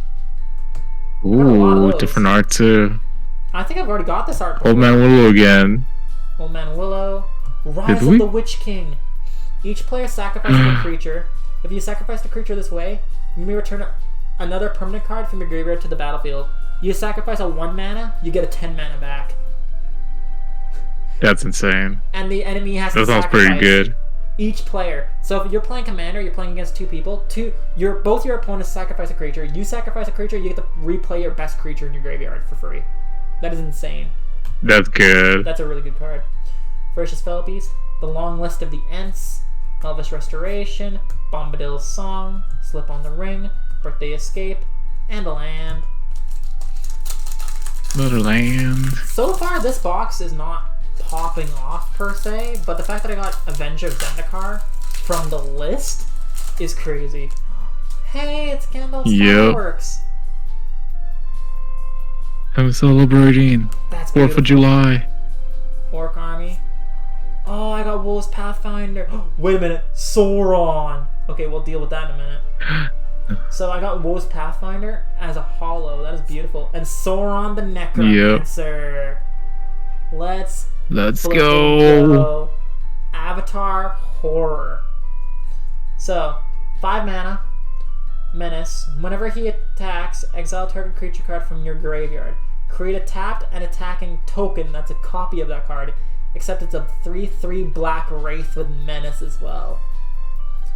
Ooh, different art too. I think I've already got this art before. Old Man Willow again. Old Man Willow. Rise of the Witch King. Each player sacrifices a creature. If you sacrifice the creature this way, you may return another permanent card from your graveyard to the battlefield. You sacrifice a 1 mana, you get a 10 mana back. That's insane. And the enemy has to sacrifice. That sounds pretty good. Each player. So if you're playing Commander, you're playing against 2 people. Both your opponents sacrifice a creature. You sacrifice a creature, you get to replay your best creature in your graveyard for free. That is insane. That's good. That's a really good card. Ferocious Fellow-Beast, The Long List of the Ents, Elvish Restoration, Bombadil's Song, Slip on the Ring, Birthday Escape, and a land. Another land. So far, this box is not popping off per se, but the fact that I got Avenger of Zendikar from the list is crazy. Hey, it's Gandalf's Fireworks. I'm celebrating. That's 4th of July. Orc Army. Oh, I got Wolves Pathfinder. Wait a minute. Sauron. Okay, we'll deal with that in a minute. So I got Wolves Pathfinder as a hollow. That is beautiful. And Sauron the Necromancer. Yep. Let's go. Avatar Horror. So, 5 mana. Menace. Whenever he attacks, exile target creature card from your graveyard. Create a tapped and attacking token that's a copy of that card, except it's a 3/3 black wraith with menace as well.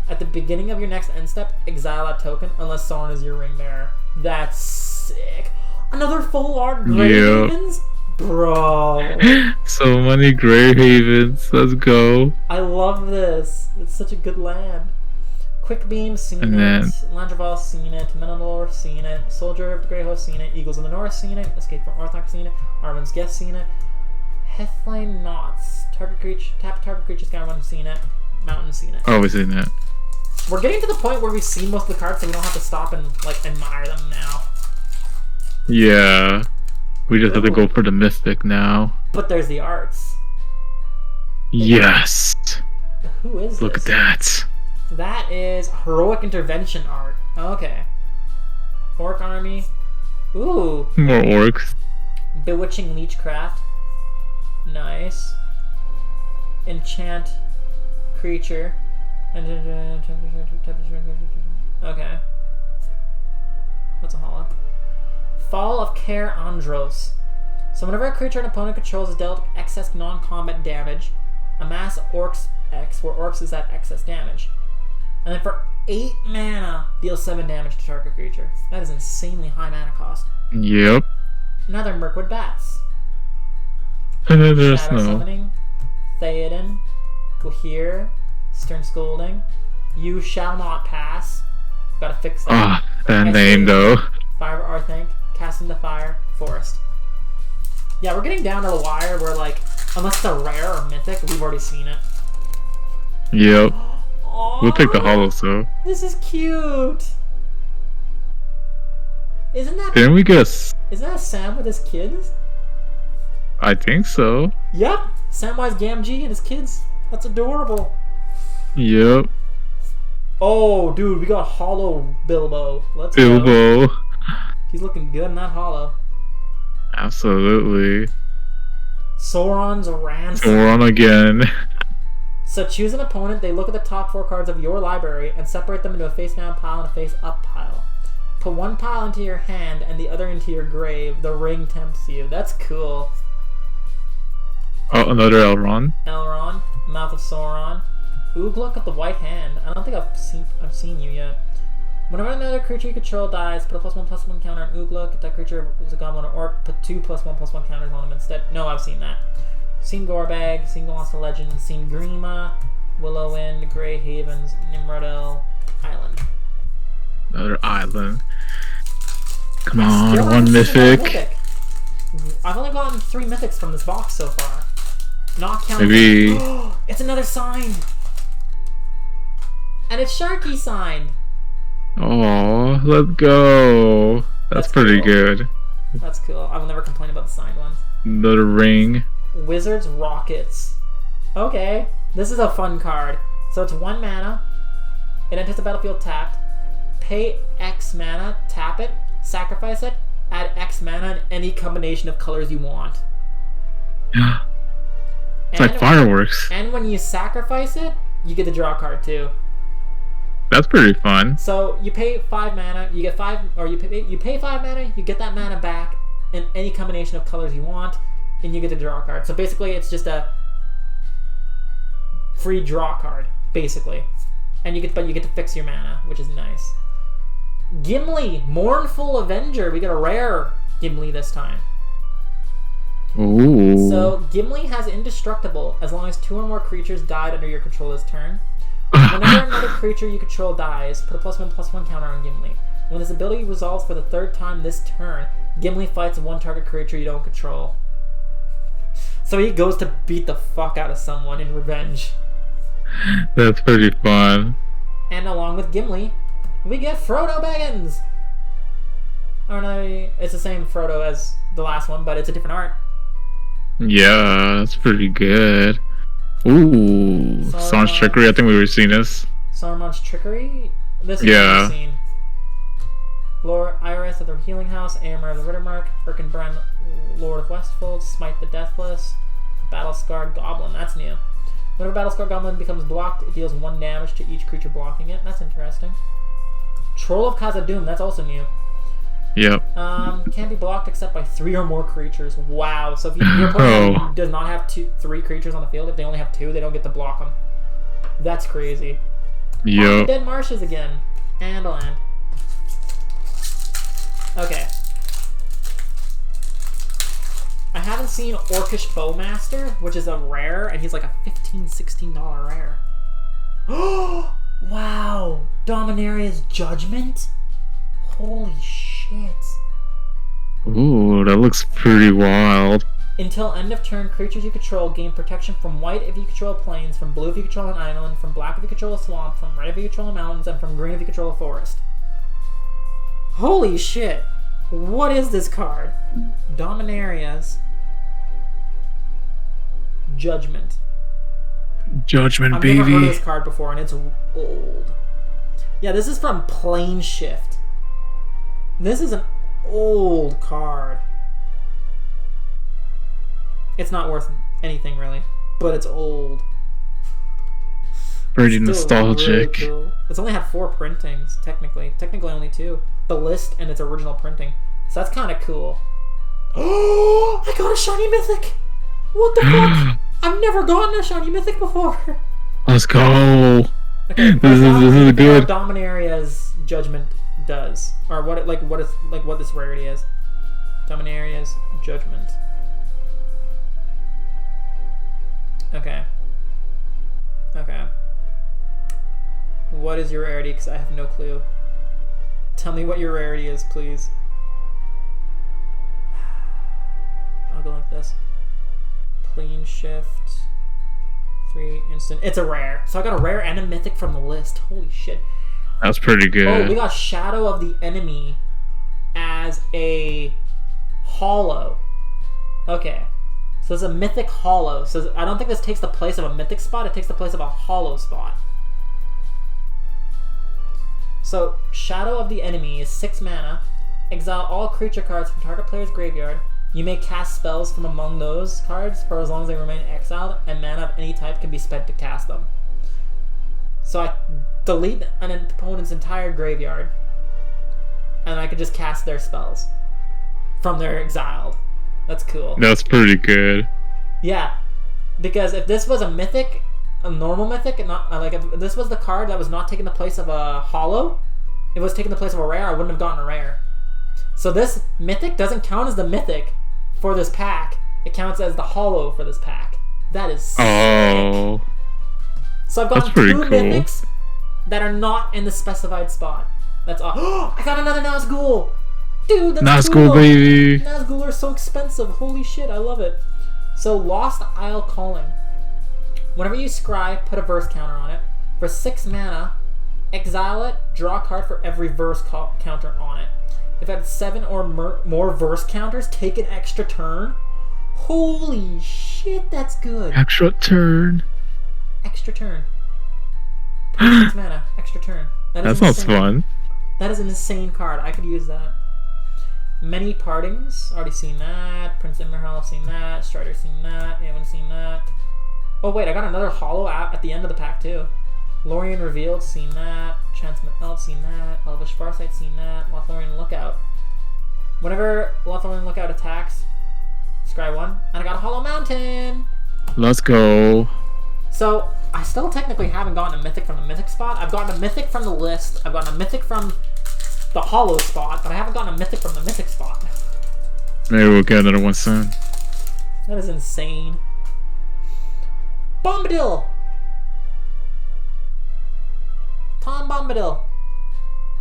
At the beginning of your next end step, exile that token unless Sauron is your ring bearer. That's sick. Another full art Grey Havens? Bro. So many Grey Havens. Let's go. I love this. It's such a good land. Quick Beam, seen it. Landreval, seen it. Menelor, seen it. Soldier of the Grey Host, seen it. Eagles in the North, seen it. Escape from Orthox, seen it. Arwen's Guest, seen it. Heathline Knots. Tap target creature, Skyrim, seen it. Mountain, seen it. Always seen it. We're getting to the point where we've seen most of the cards, so we don't have to stop and like admire them now. Yeah. We just have to go for the Mystic now. But there's the arts. Yes. Who is this? Look at that. That is Heroic Intervention art. Okay. Orc Army. Ooh. More orcs. Bewitching Leechcraft. Nice. Enchant creature. Okay. What's a hollow? Fall of Care Andros. So whenever a creature an opponent controls is dealt excess non-combat damage, amass Orcs X, where Orcs is at excess damage. And then for 8 mana, deal 7 damage to target creature. That is insanely high mana cost. Yep. Another Mirkwood Bats. Shadow Summoning. Theoden. Gohir. Stern Scolding. You Shall Not Pass. Gotta fix that. Ah, that name though. Fire Arthanc. Cast into Fire. Forest. Yeah, we're getting down to the wire where, like, unless it's a rare or mythic, we've already seen it. Yep. Aww, We'll take the hollow, so. This is cute. Isn't that a Sam with his kids? I think so. Yep. Samwise Gamgee and his kids. That's adorable. Yep. Oh, dude, we got hollow Bilbo. Let's go. He's looking good in that hollow. Absolutely. Sauron's Ransom. Sauron again. So choose an opponent, they look at the top 4 cards of your library and separate them into a face-down pile and a face-up pile. Put 1 pile into your hand and the other into your grave. The ring tempts you. That's cool. Oh, another Elrond. Elrond, Mouth of Sauron. Oogluck of the White Hand. I don't think I've seen you yet. Whenever another creature you control dies, put a +1/+1 counter on Oogluck. If that creature is a goblin or orc, put 2 +1/+1 counters on him instead. No, I've seen that. Seen Gorbag, seen Lost Legend, seen Grima, Willowwind, Grey Havens, Nimrodel, Island. Another island. Come I on, still one haven't seen another mythic. I've only gotten 3 mythics from this box so far. Not counting. Maybe. It's another signed. And it's Sharky signed. Oh, let's go. That's pretty cool. good. That's cool. I will never complain about the signed ones. The ring. Wizards Rockets. Okay. This is a fun card. So it's 1 mana. It enters the battlefield tapped. Pay X mana, tap it, sacrifice it, add X mana in any combination of colors you want. It's like fireworks. And when you sacrifice it, you get to draw a card too. That's pretty fun. So you pay 5 mana, you get 5, or you pay 5 mana, you get that mana back in any combination of colors you want, and you get to draw a card. So basically, it's just a free draw card, basically, and you get to fix your mana, which is nice. Gimli, Mournful Avenger. We got a rare Gimli this time. Ooh. So Gimli has indestructible as long as 2 or more creatures died under your control this turn. Whenever another creature you control dies, put a +1/+1 counter on Gimli. When this ability resolves for the 3rd time this turn, Gimli fights 1 target creature you don't control. So he goes to beat the fuck out of someone in revenge. That's pretty fun. And along with Gimli, we get Frodo Baggins! Or no, it's the same Frodo as the last one, but it's a different art. Yeah, that's pretty good. Ooh, Saruman's Trickery. I think we were seeing this. Saruman's Trickery? This is yeah. what we've seen. Lord Iris of the Healing House, Aemir of the Rittermark, Erkenbrand, Lord of Westfold, Smite the Deathless, Battle-Scarred Goblin. That's new. Whenever Battle-Scarred Goblin becomes blocked, it deals 1 damage to each creature blocking it. That's interesting. Troll of Khazad-dûm. That's also new. Yep. Can't be blocked except by 3 or more creatures. Wow. So if your opponent does not have 3 creatures on the field, if they only have 2, they don't get to block them. That's crazy. Yep. Dead Marshes again. And a land. Okay. I haven't seen Orcish Bowmaster, which is a rare, and he's like a $15, $16 rare. Oh! Wow! Dominaria's Judgment? Holy shit. Ooh, that looks pretty wild. Until end of turn, creatures you control gain protection from white if you control plains, from blue if you control an island, from black if you control a swamp, from red if you control a mountains, and from green if you control a forest. Holy shit. What is this card? Dominaria's Judgment. Judgment, I've baby. never heard of this card before, and it's old. Yeah, this is from Plane Shift. This is an old card. It's not worth anything, really, but it's old. Pretty Still nostalgic. Really cool. It's only had 4 printings, technically. Technically only 2. The list and its original printing. So that's kind of cool. Oh, I got a shiny mythic! What the fuck? I've never gotten a shiny mythic before. Let's go. Okay, this is good. Dominaria's Judgment does, or what this rarity is. Dominaria's Judgment. Okay. Okay. What is your rarity? Because I have no clue. Tell me what your rarity is, please. I'll go like this. Plane Shift. 3 instant. It's a rare. So I got a rare and a mythic from the list. Holy shit. That's pretty good. Oh, we got Shadow of the Enemy as a holo. Okay. So it's a mythic holo. So I don't think this takes the place of a mythic spot. It takes the place of a holo spot. So Shadow of the Enemy is 6 mana. Exile all creature cards from target player's graveyard. You may cast spells from among those cards for as long as they remain exiled, and mana of any type can be spent to cast them. So I delete an opponent's entire graveyard, and I can just cast their spells from their exiled. That's cool. That's pretty good. Yeah, because if this was a mythic, a normal mythic, and not like if this was the card that was not taking the place of a holo, it was taking the place of a rare, I wouldn't have gotten a rare. So this mythic doesn't count as the mythic for this pack. It counts as the holo for this pack. That is sick. Oh. So I've gotten 2 cool. mythics that are not in the specified spot. That's all. I got another Nazgul! Dude, that's Nazgul, cool. baby. Nazgul are so expensive. Holy shit, I love it. So, Lost Isle Calling. Whenever you scry, put a verse counter on it. For 6 mana, exile it, draw a card for every verse counter on it. If it had 7 or more verse counters, take an extra turn. Holy shit, that's good. Extra turn. Extra turn. 6 mana, extra turn. That sounds fun. That is an insane card. I could use that. Many Partings, already seen that. Prince Imrahil, seen that. Strider, seen that. Anyone seen that? Oh wait, I got another holo at the end of the pack too. Lorien Revealed, seen that. Chanceman Elf, seen that. Elvish Farsight, seen that. Lothlorien Lookout. Whenever Lothlorien Lookout attacks, scry 1, and I got a Hollow Mountain! Let's go. So, I still technically haven't gotten a Mythic from the Mythic spot. I've gotten a Mythic from the list. I've gotten a Mythic from the Hollow spot, but I haven't gotten a Mythic from the Mythic spot. Maybe we'll get another one soon. That is insane. Bombadil! Tom Bombadil.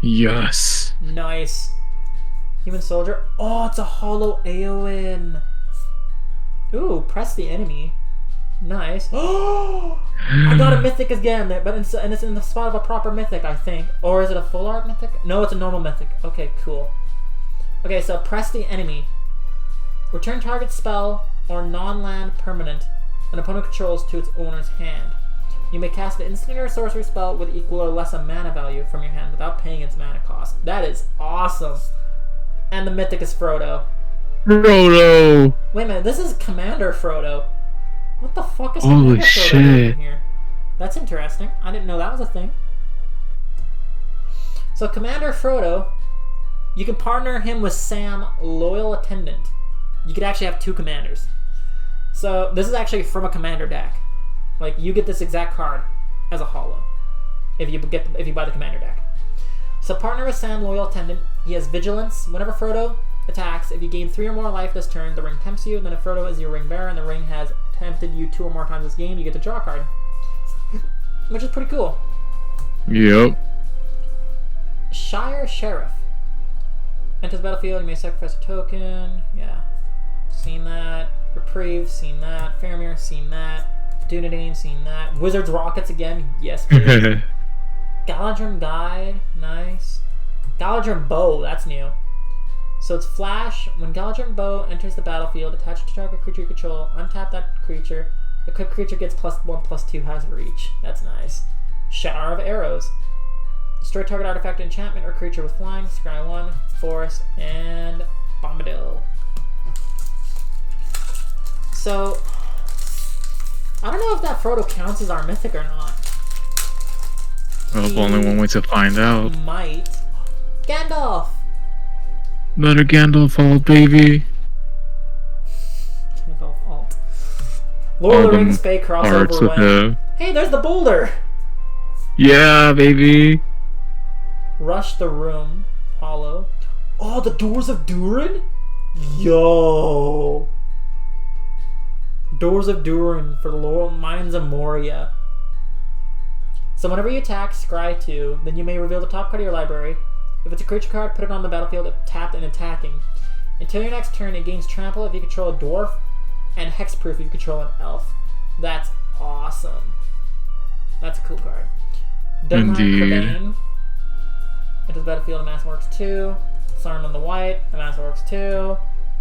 Yes. Nice. Human Soldier. Oh, it's a Hollow Eowyn. Ooh, press the enemy. Nice. Oh, I got a Mythic again, but it's in the spot of a proper Mythic, I think. Or is it a full art Mythic? No, it's a normal Mythic. Okay, cool. Okay, so press the enemy. Return target spell or non-land permanent an opponent controls to its owner's hand. You may cast an instant or sorcery spell with equal or less a mana value from your hand without paying its mana cost. That is awesome. And the Mythic is Frodo. Frodo! Wait a minute, this is Commander Frodo. What the fuck is Holy Commander Frodo shit. doing here? That's interesting. I didn't know that was a thing. So Commander Frodo, you can partner him with Sam, Loyal Attendant. You could actually have 2 commanders. So this is actually from a commander deck. Like, you get this exact card as a holo if you buy the commander deck. So partner with Sam, Loyal Attendant. He has Vigilance. Whenever Frodo attacks, if you gain 3 or more life this turn, the ring tempts you. Then if Frodo is your ring bearer and the ring has tempted you 2 or more times this game, you get to draw a card. Which is pretty cool. Yep. Shire Sheriff. Enters the battlefield, you may sacrifice a token. Yeah. Seen that. Reprieve, seen that. Faramir, seen that. Dunedain, seen that. Wizard's Rockets again. Yes, please. Galadrim Guide. Nice. Galadrim Bow. That's new. So it's Flash. When Galadrim Bow enters the battlefield, attach it to target creature you control. Untap that creature. Equipped creature gets +1/+2, has reach. That's nice. Shower of Arrows. Destroy target artifact, enchantment, or creature with flying. Scry 1, Forest, and Bombadil. So, I don't know if that Frodo counts as our Mythic or not. Well, only one way to find out. Might. Gandalf! Another Gandalf alt, baby. Gandalf alt. Lord of the Rings fake crossover win. Hey, there's the boulder! Yeah, baby. Rush the Room. Hollow. Oh, the Doors of Durin? Yo! Doors of Durin for the Laurel Mines of Moria. So whenever you attack, scry 2, then you may reveal the top card of your library. If it's a creature card, put it on the battlefield tapped and attacking. Until your next turn, it gains trample if you control a dwarf, and hexproof if you control an elf. That's awesome. That's a cool card. Indeed. Enters the battlefield, Amassworks 2. Saruman the White, Amassworks 2.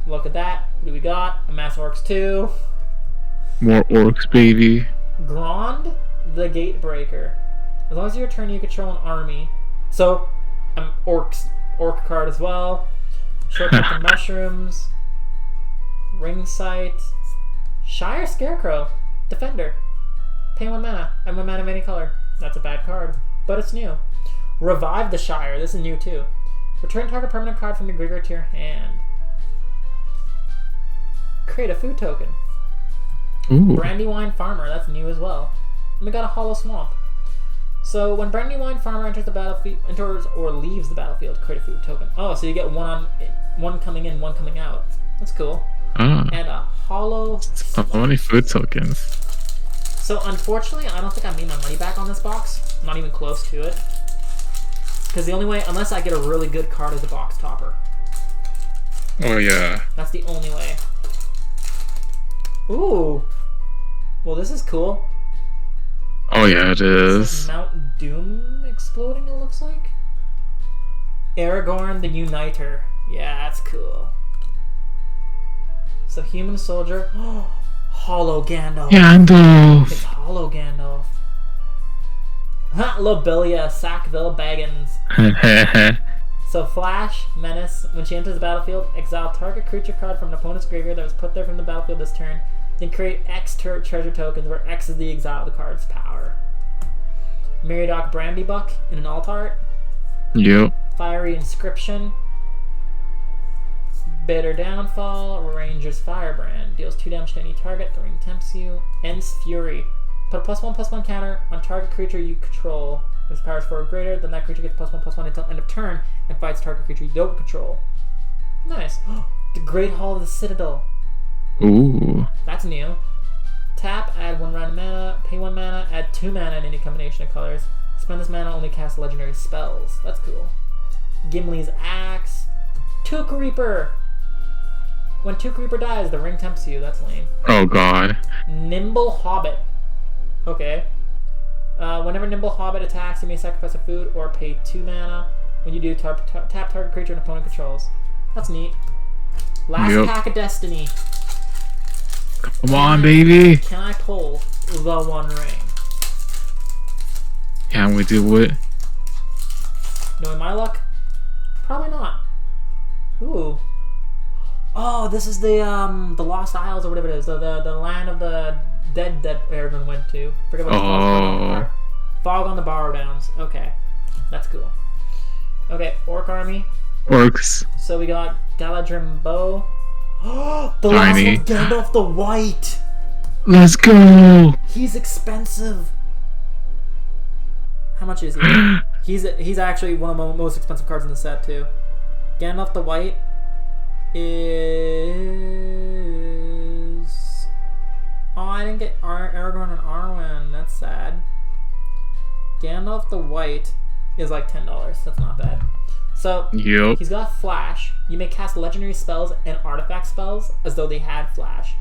Look at that. What do we got? Amassworks 2. More orcs, baby. Grond the Gatebreaker. As long as your turn, you control an army. So, orc card as well. Shortcut the Mushrooms. Ring Sight. Shire Scarecrow. Defender. Pay 1 mana. And 1 mana of any color. That's a bad card, but it's new. Revive the Shire. This is new too. Return target permanent card from your graveyard to your hand. Create a food token. Ooh. Brandywine Farmer. That's new as well. And we got a Hollow Swamp. So when Brandywine Farmer enters the battlefield, enters or leaves the battlefield, create a food token. Oh, so you get one coming in, one coming out. That's cool. Ah. And a Hollow. How many food tokens? So unfortunately, I don't think I made my money back on this box. I'm not even close to it. Because the only way, unless I get a really good card as a box topper. Oh yeah. That's the only way. Ooh. Well, this is cool. Oh yeah, it It's is. like Mount Doom exploding, it looks like. Aragorn the Uniter. Yeah, that's cool. So, human soldier. Hollow Gandalf. It's Gandalf. Hollow Gandalf. Ha! Lobelia, Sackville, Baggins. So, Flash, Menace. When she enters the battlefield, exile target creature card from an opponent's graveyard that was put there from the battlefield this turn. Then create X treasure tokens, where X is the exile of the card's power. Meriadoc Brandybuck in an alt art. Yep. Fiery Inscription. Bitter Downfall. Ranger's Firebrand. Deals 2 damage to any target. The ring tempts you. Ends Fury. Put a +1/+1 counter on target creature you control. If its power is 4 or greater, then that creature gets +1/+1 until end of turn and fights target creature you don't control. Nice. The Great Hall of the Citadel. Ooh. That's new. Tap, add 1 random mana, pay 1 mana, add 2 mana in any combination of colors. Spend this mana, only cast legendary spells. That's cool. Gimli's Axe. Took Reaper. When Took Reaper dies, the ring tempts you. That's lame. Oh god. Nimble Hobbit. Okay. Whenever Nimble Hobbit attacks, you may sacrifice a food or pay 2 mana. When you do, tap target creature an opponent controls. That's neat. Last pack of Destiny. Come on, baby. Can I pull the One Ring? Can we do it? Knowing my luck, probably not. Ooh. Oh, this is the Lost Isles or whatever it is. The land of the dead that Aragorn went to. Forget what it's called. Fog on the Borrow Downs. Okay, that's cool. Okay, Orc Army. Orcs. So we got Galadrim Bow. The Tiny. last one, Gandalf the White. Let's go. He's expensive. How much is he? He's actually one of the most expensive cards in the set too. Gandalf the White is... Oh, I didn't get Aragorn and Arwen. That's sad. Gandalf the White is like $10. That's not bad. So, Yep. he's got Flash. You may cast legendary spells and artifact spells as though they had Flash.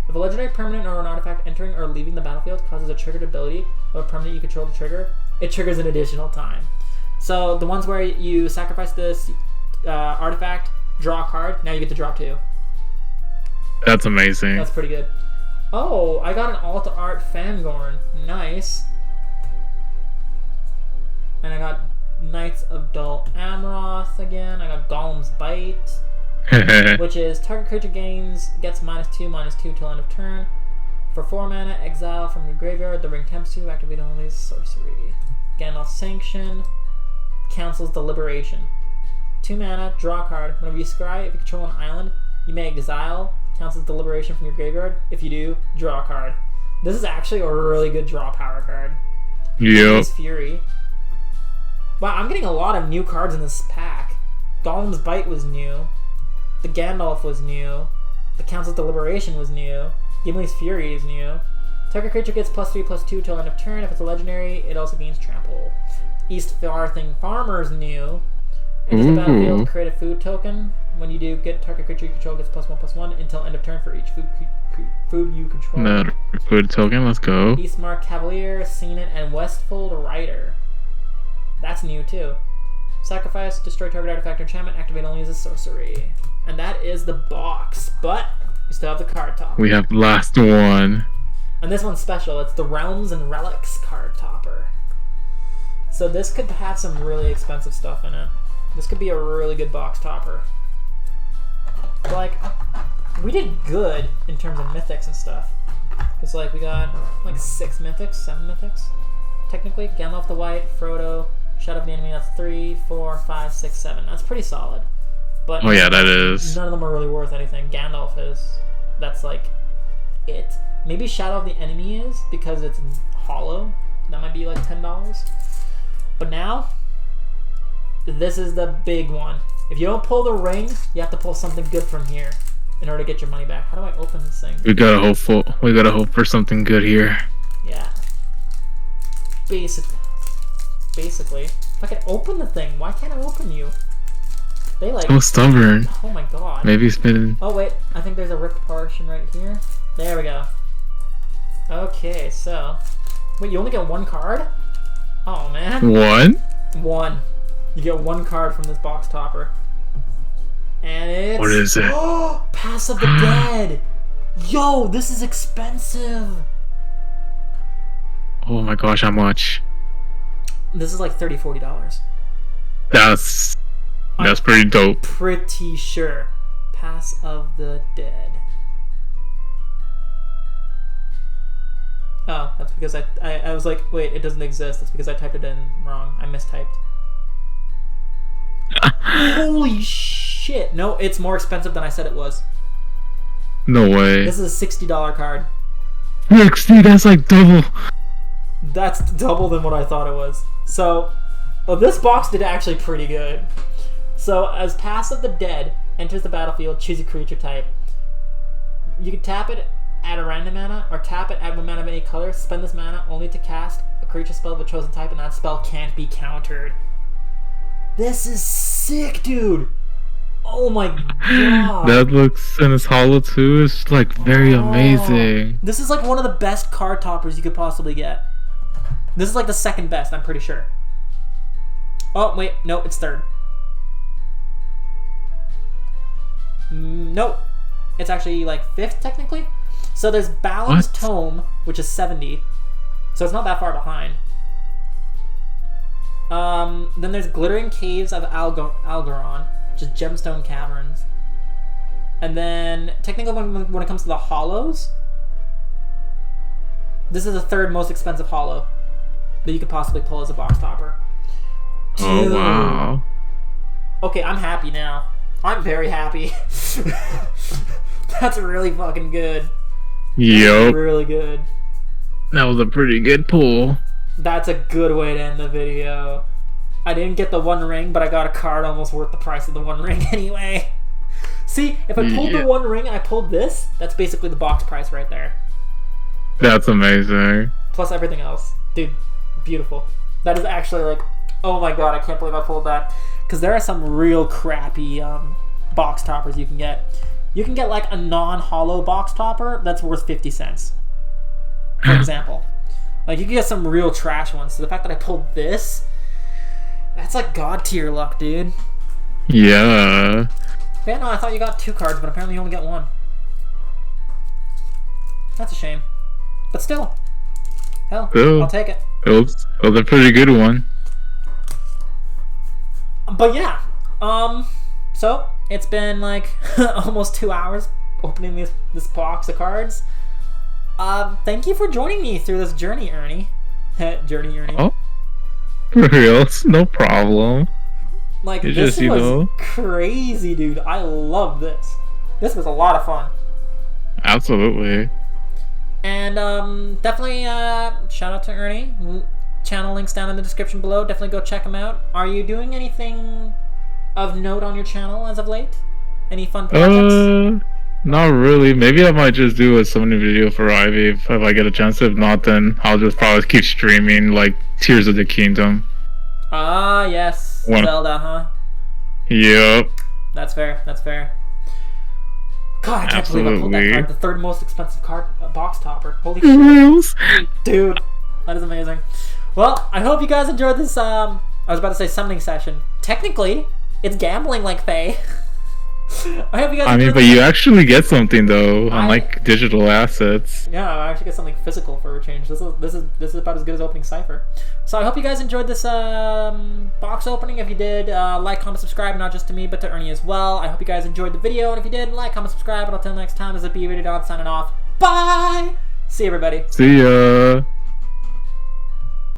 If a legendary permanent or an artifact entering or leaving the battlefield causes a triggered ability of a permanent you control to trigger, it triggers an additional time. So, the ones where you sacrifice this artifact, draw a card, now you get to draw 2. That's amazing. That's pretty good. Oh, I got an alt art Fangorn. Nice. And I got Knights of Dol Amroth again. I got Golem's Bite, which is target creature gets -2/-2 till end of turn. For 4 mana, exile from your graveyard. The ring tempts you. Activate only as sorcery. Gandalf's Sanction. Council's Deliberation. 2 mana, draw a card. Whenever you scry, if you control an island, you may exile Council's Deliberation from your graveyard. If you do, draw a card. This is actually a really good draw power card. Yep. Fury. Wow, I'm getting a lot of new cards in this pack. Golem's Bite was new. The Gandalf was new. The Council's Deliberation was new. Gimli's Fury is new. Target creature gets +3/+2 till end of turn. If it's a legendary, it also gains trample. East Farthing Farmer's new. Enters the battlefield, create a food token. When you do, get target creature you control gets +1/+1 until end of turn for each food you control. Another food token, let's go. Eastmark Cavalier, Seenet, and Westfold Rider. That's new too. Sacrifice, destroy target artifact or enchantment, activate only as a sorcery. And that is the box, but we still have the card topper. We have the last one. And this one's special. It's the Realms and Relics card topper. So this could have some really expensive stuff in it. This could be a really good box topper. Like, we did good in terms of mythics and stuff. Because, like, we got, like, 6 mythics, 7 mythics. Technically, Gandalf the White, Frodo, Shadow of the Enemy, that's 3, 4, 5, 6, 7. That's pretty solid. But oh yeah, that is. None of them are really worth anything. Gandalf is. That's, like, it. Maybe Shadow of the Enemy is, because it's hollow. That might be, like, $10. But now, this is the big one. If you don't pull the ring, you have to pull something good from here in order to get your money back. How do I open this thing? We gotta hope for something good here. Yeah. Basically. If I can open the thing, why can't I open you? They like. So stubborn. Oh my god. Maybe it's been. Oh wait, I think there's a ripped portion right here. There we go. Okay, so wait, you only get one card? Oh man. One. You get one card from this box topper. And it's... What is it? Pass of the Dead! Yo, this is expensive! Oh my gosh, how much? This is like $30, $40. That's pretty dope. Pretty sure. Pass of the Dead. Oh, that's because I was like, wait, it doesn't exist. That's because I typed it in wrong. I mistyped. Holy shit! No, it's more expensive than I said it was. No way. This is a $60 card. 60, that's like double. That's double than what I thought it was. So, well, this box did actually pretty good. So, as Pass of the Dead enters the battlefield, choose a creature type. You can tap it at a random mana, or tap it at one mana of any color. Spend this mana only to cast a creature spell of a chosen type, and that spell can't be countered. This is sick, dude! Oh my god! That looks, and it's hollow too, it's like very amazing. This is like one of the best card toppers you could possibly get. This is like the second best, I'm pretty sure. Oh, wait, no, it's third. Nope. It's actually like fifth, technically. So there's Balam's Tome, which is 70. So it's not that far behind. Then there's Glittering Caves of Algoron, which is Gemstone Caverns. And then, technically, when it comes to the hollows, this is the third most expensive hollow that you could possibly pull as a box topper. Oh, wow. Okay, I'm happy now. I'm very happy. That's really fucking good. Yup. Really good. That was a pretty good pull. That's a good way to end the video. I didn't get the one ring, but I got a card almost worth the price of the one ring anyway. See, if I pulled the one ring and I pulled this, that's basically the box price right there. That's amazing. Plus everything else. Dude, beautiful. That is actually like, oh my god, I can't believe I pulled that. Because there are some real crappy box toppers you can get. You can get like a non-hollow box topper that's worth 50 cents. For example. Like you can get some real trash ones. So the fact that I pulled this, that's like god tier luck, dude. Yeah. Yeah, no, I thought you got 2 cards, but apparently you only get 1. That's a shame. But still. Hell, I'll take it. It was a pretty good one. But yeah, so it's been like almost 2 hours opening this box of cards. Thank you for joining me through this journey, Ernie. Journey, Ernie. Oh, for real? No problem. Like, this was crazy, dude. I love this. This was a lot of fun. Absolutely. And definitely shout out to Ernie. Channel links down in the description below. Definitely go check him out. Are you doing anything of note on your channel as of late? Any fun projects? Not really. Maybe I might just do a summoning video for Ivy if I get a chance. If not, then I'll just probably keep streaming like Tears of the Kingdom. Ah, yes. Zelda, huh? Yep. That's fair. That's fair. God, I can't believe I pulled that card. The third most expensive card, box topper. Holy shit. Dude, that is amazing. Well, I hope you guys enjoyed this, I was about to say summoning session. Technically, it's gambling like Faye. I hope you guys but you actually get something though, unlike digital assets. Yeah, I actually get something physical for a change. This is about as good as opening Cypher. So I hope you guys enjoyed this box opening. If you did, like, comment, subscribe, not just to me, but to Ernie as well. I hope you guys enjoyed the video, and if you did, like, comment, subscribe, and until next time, this is BVideo signing off. Bye! See you, everybody. See ya!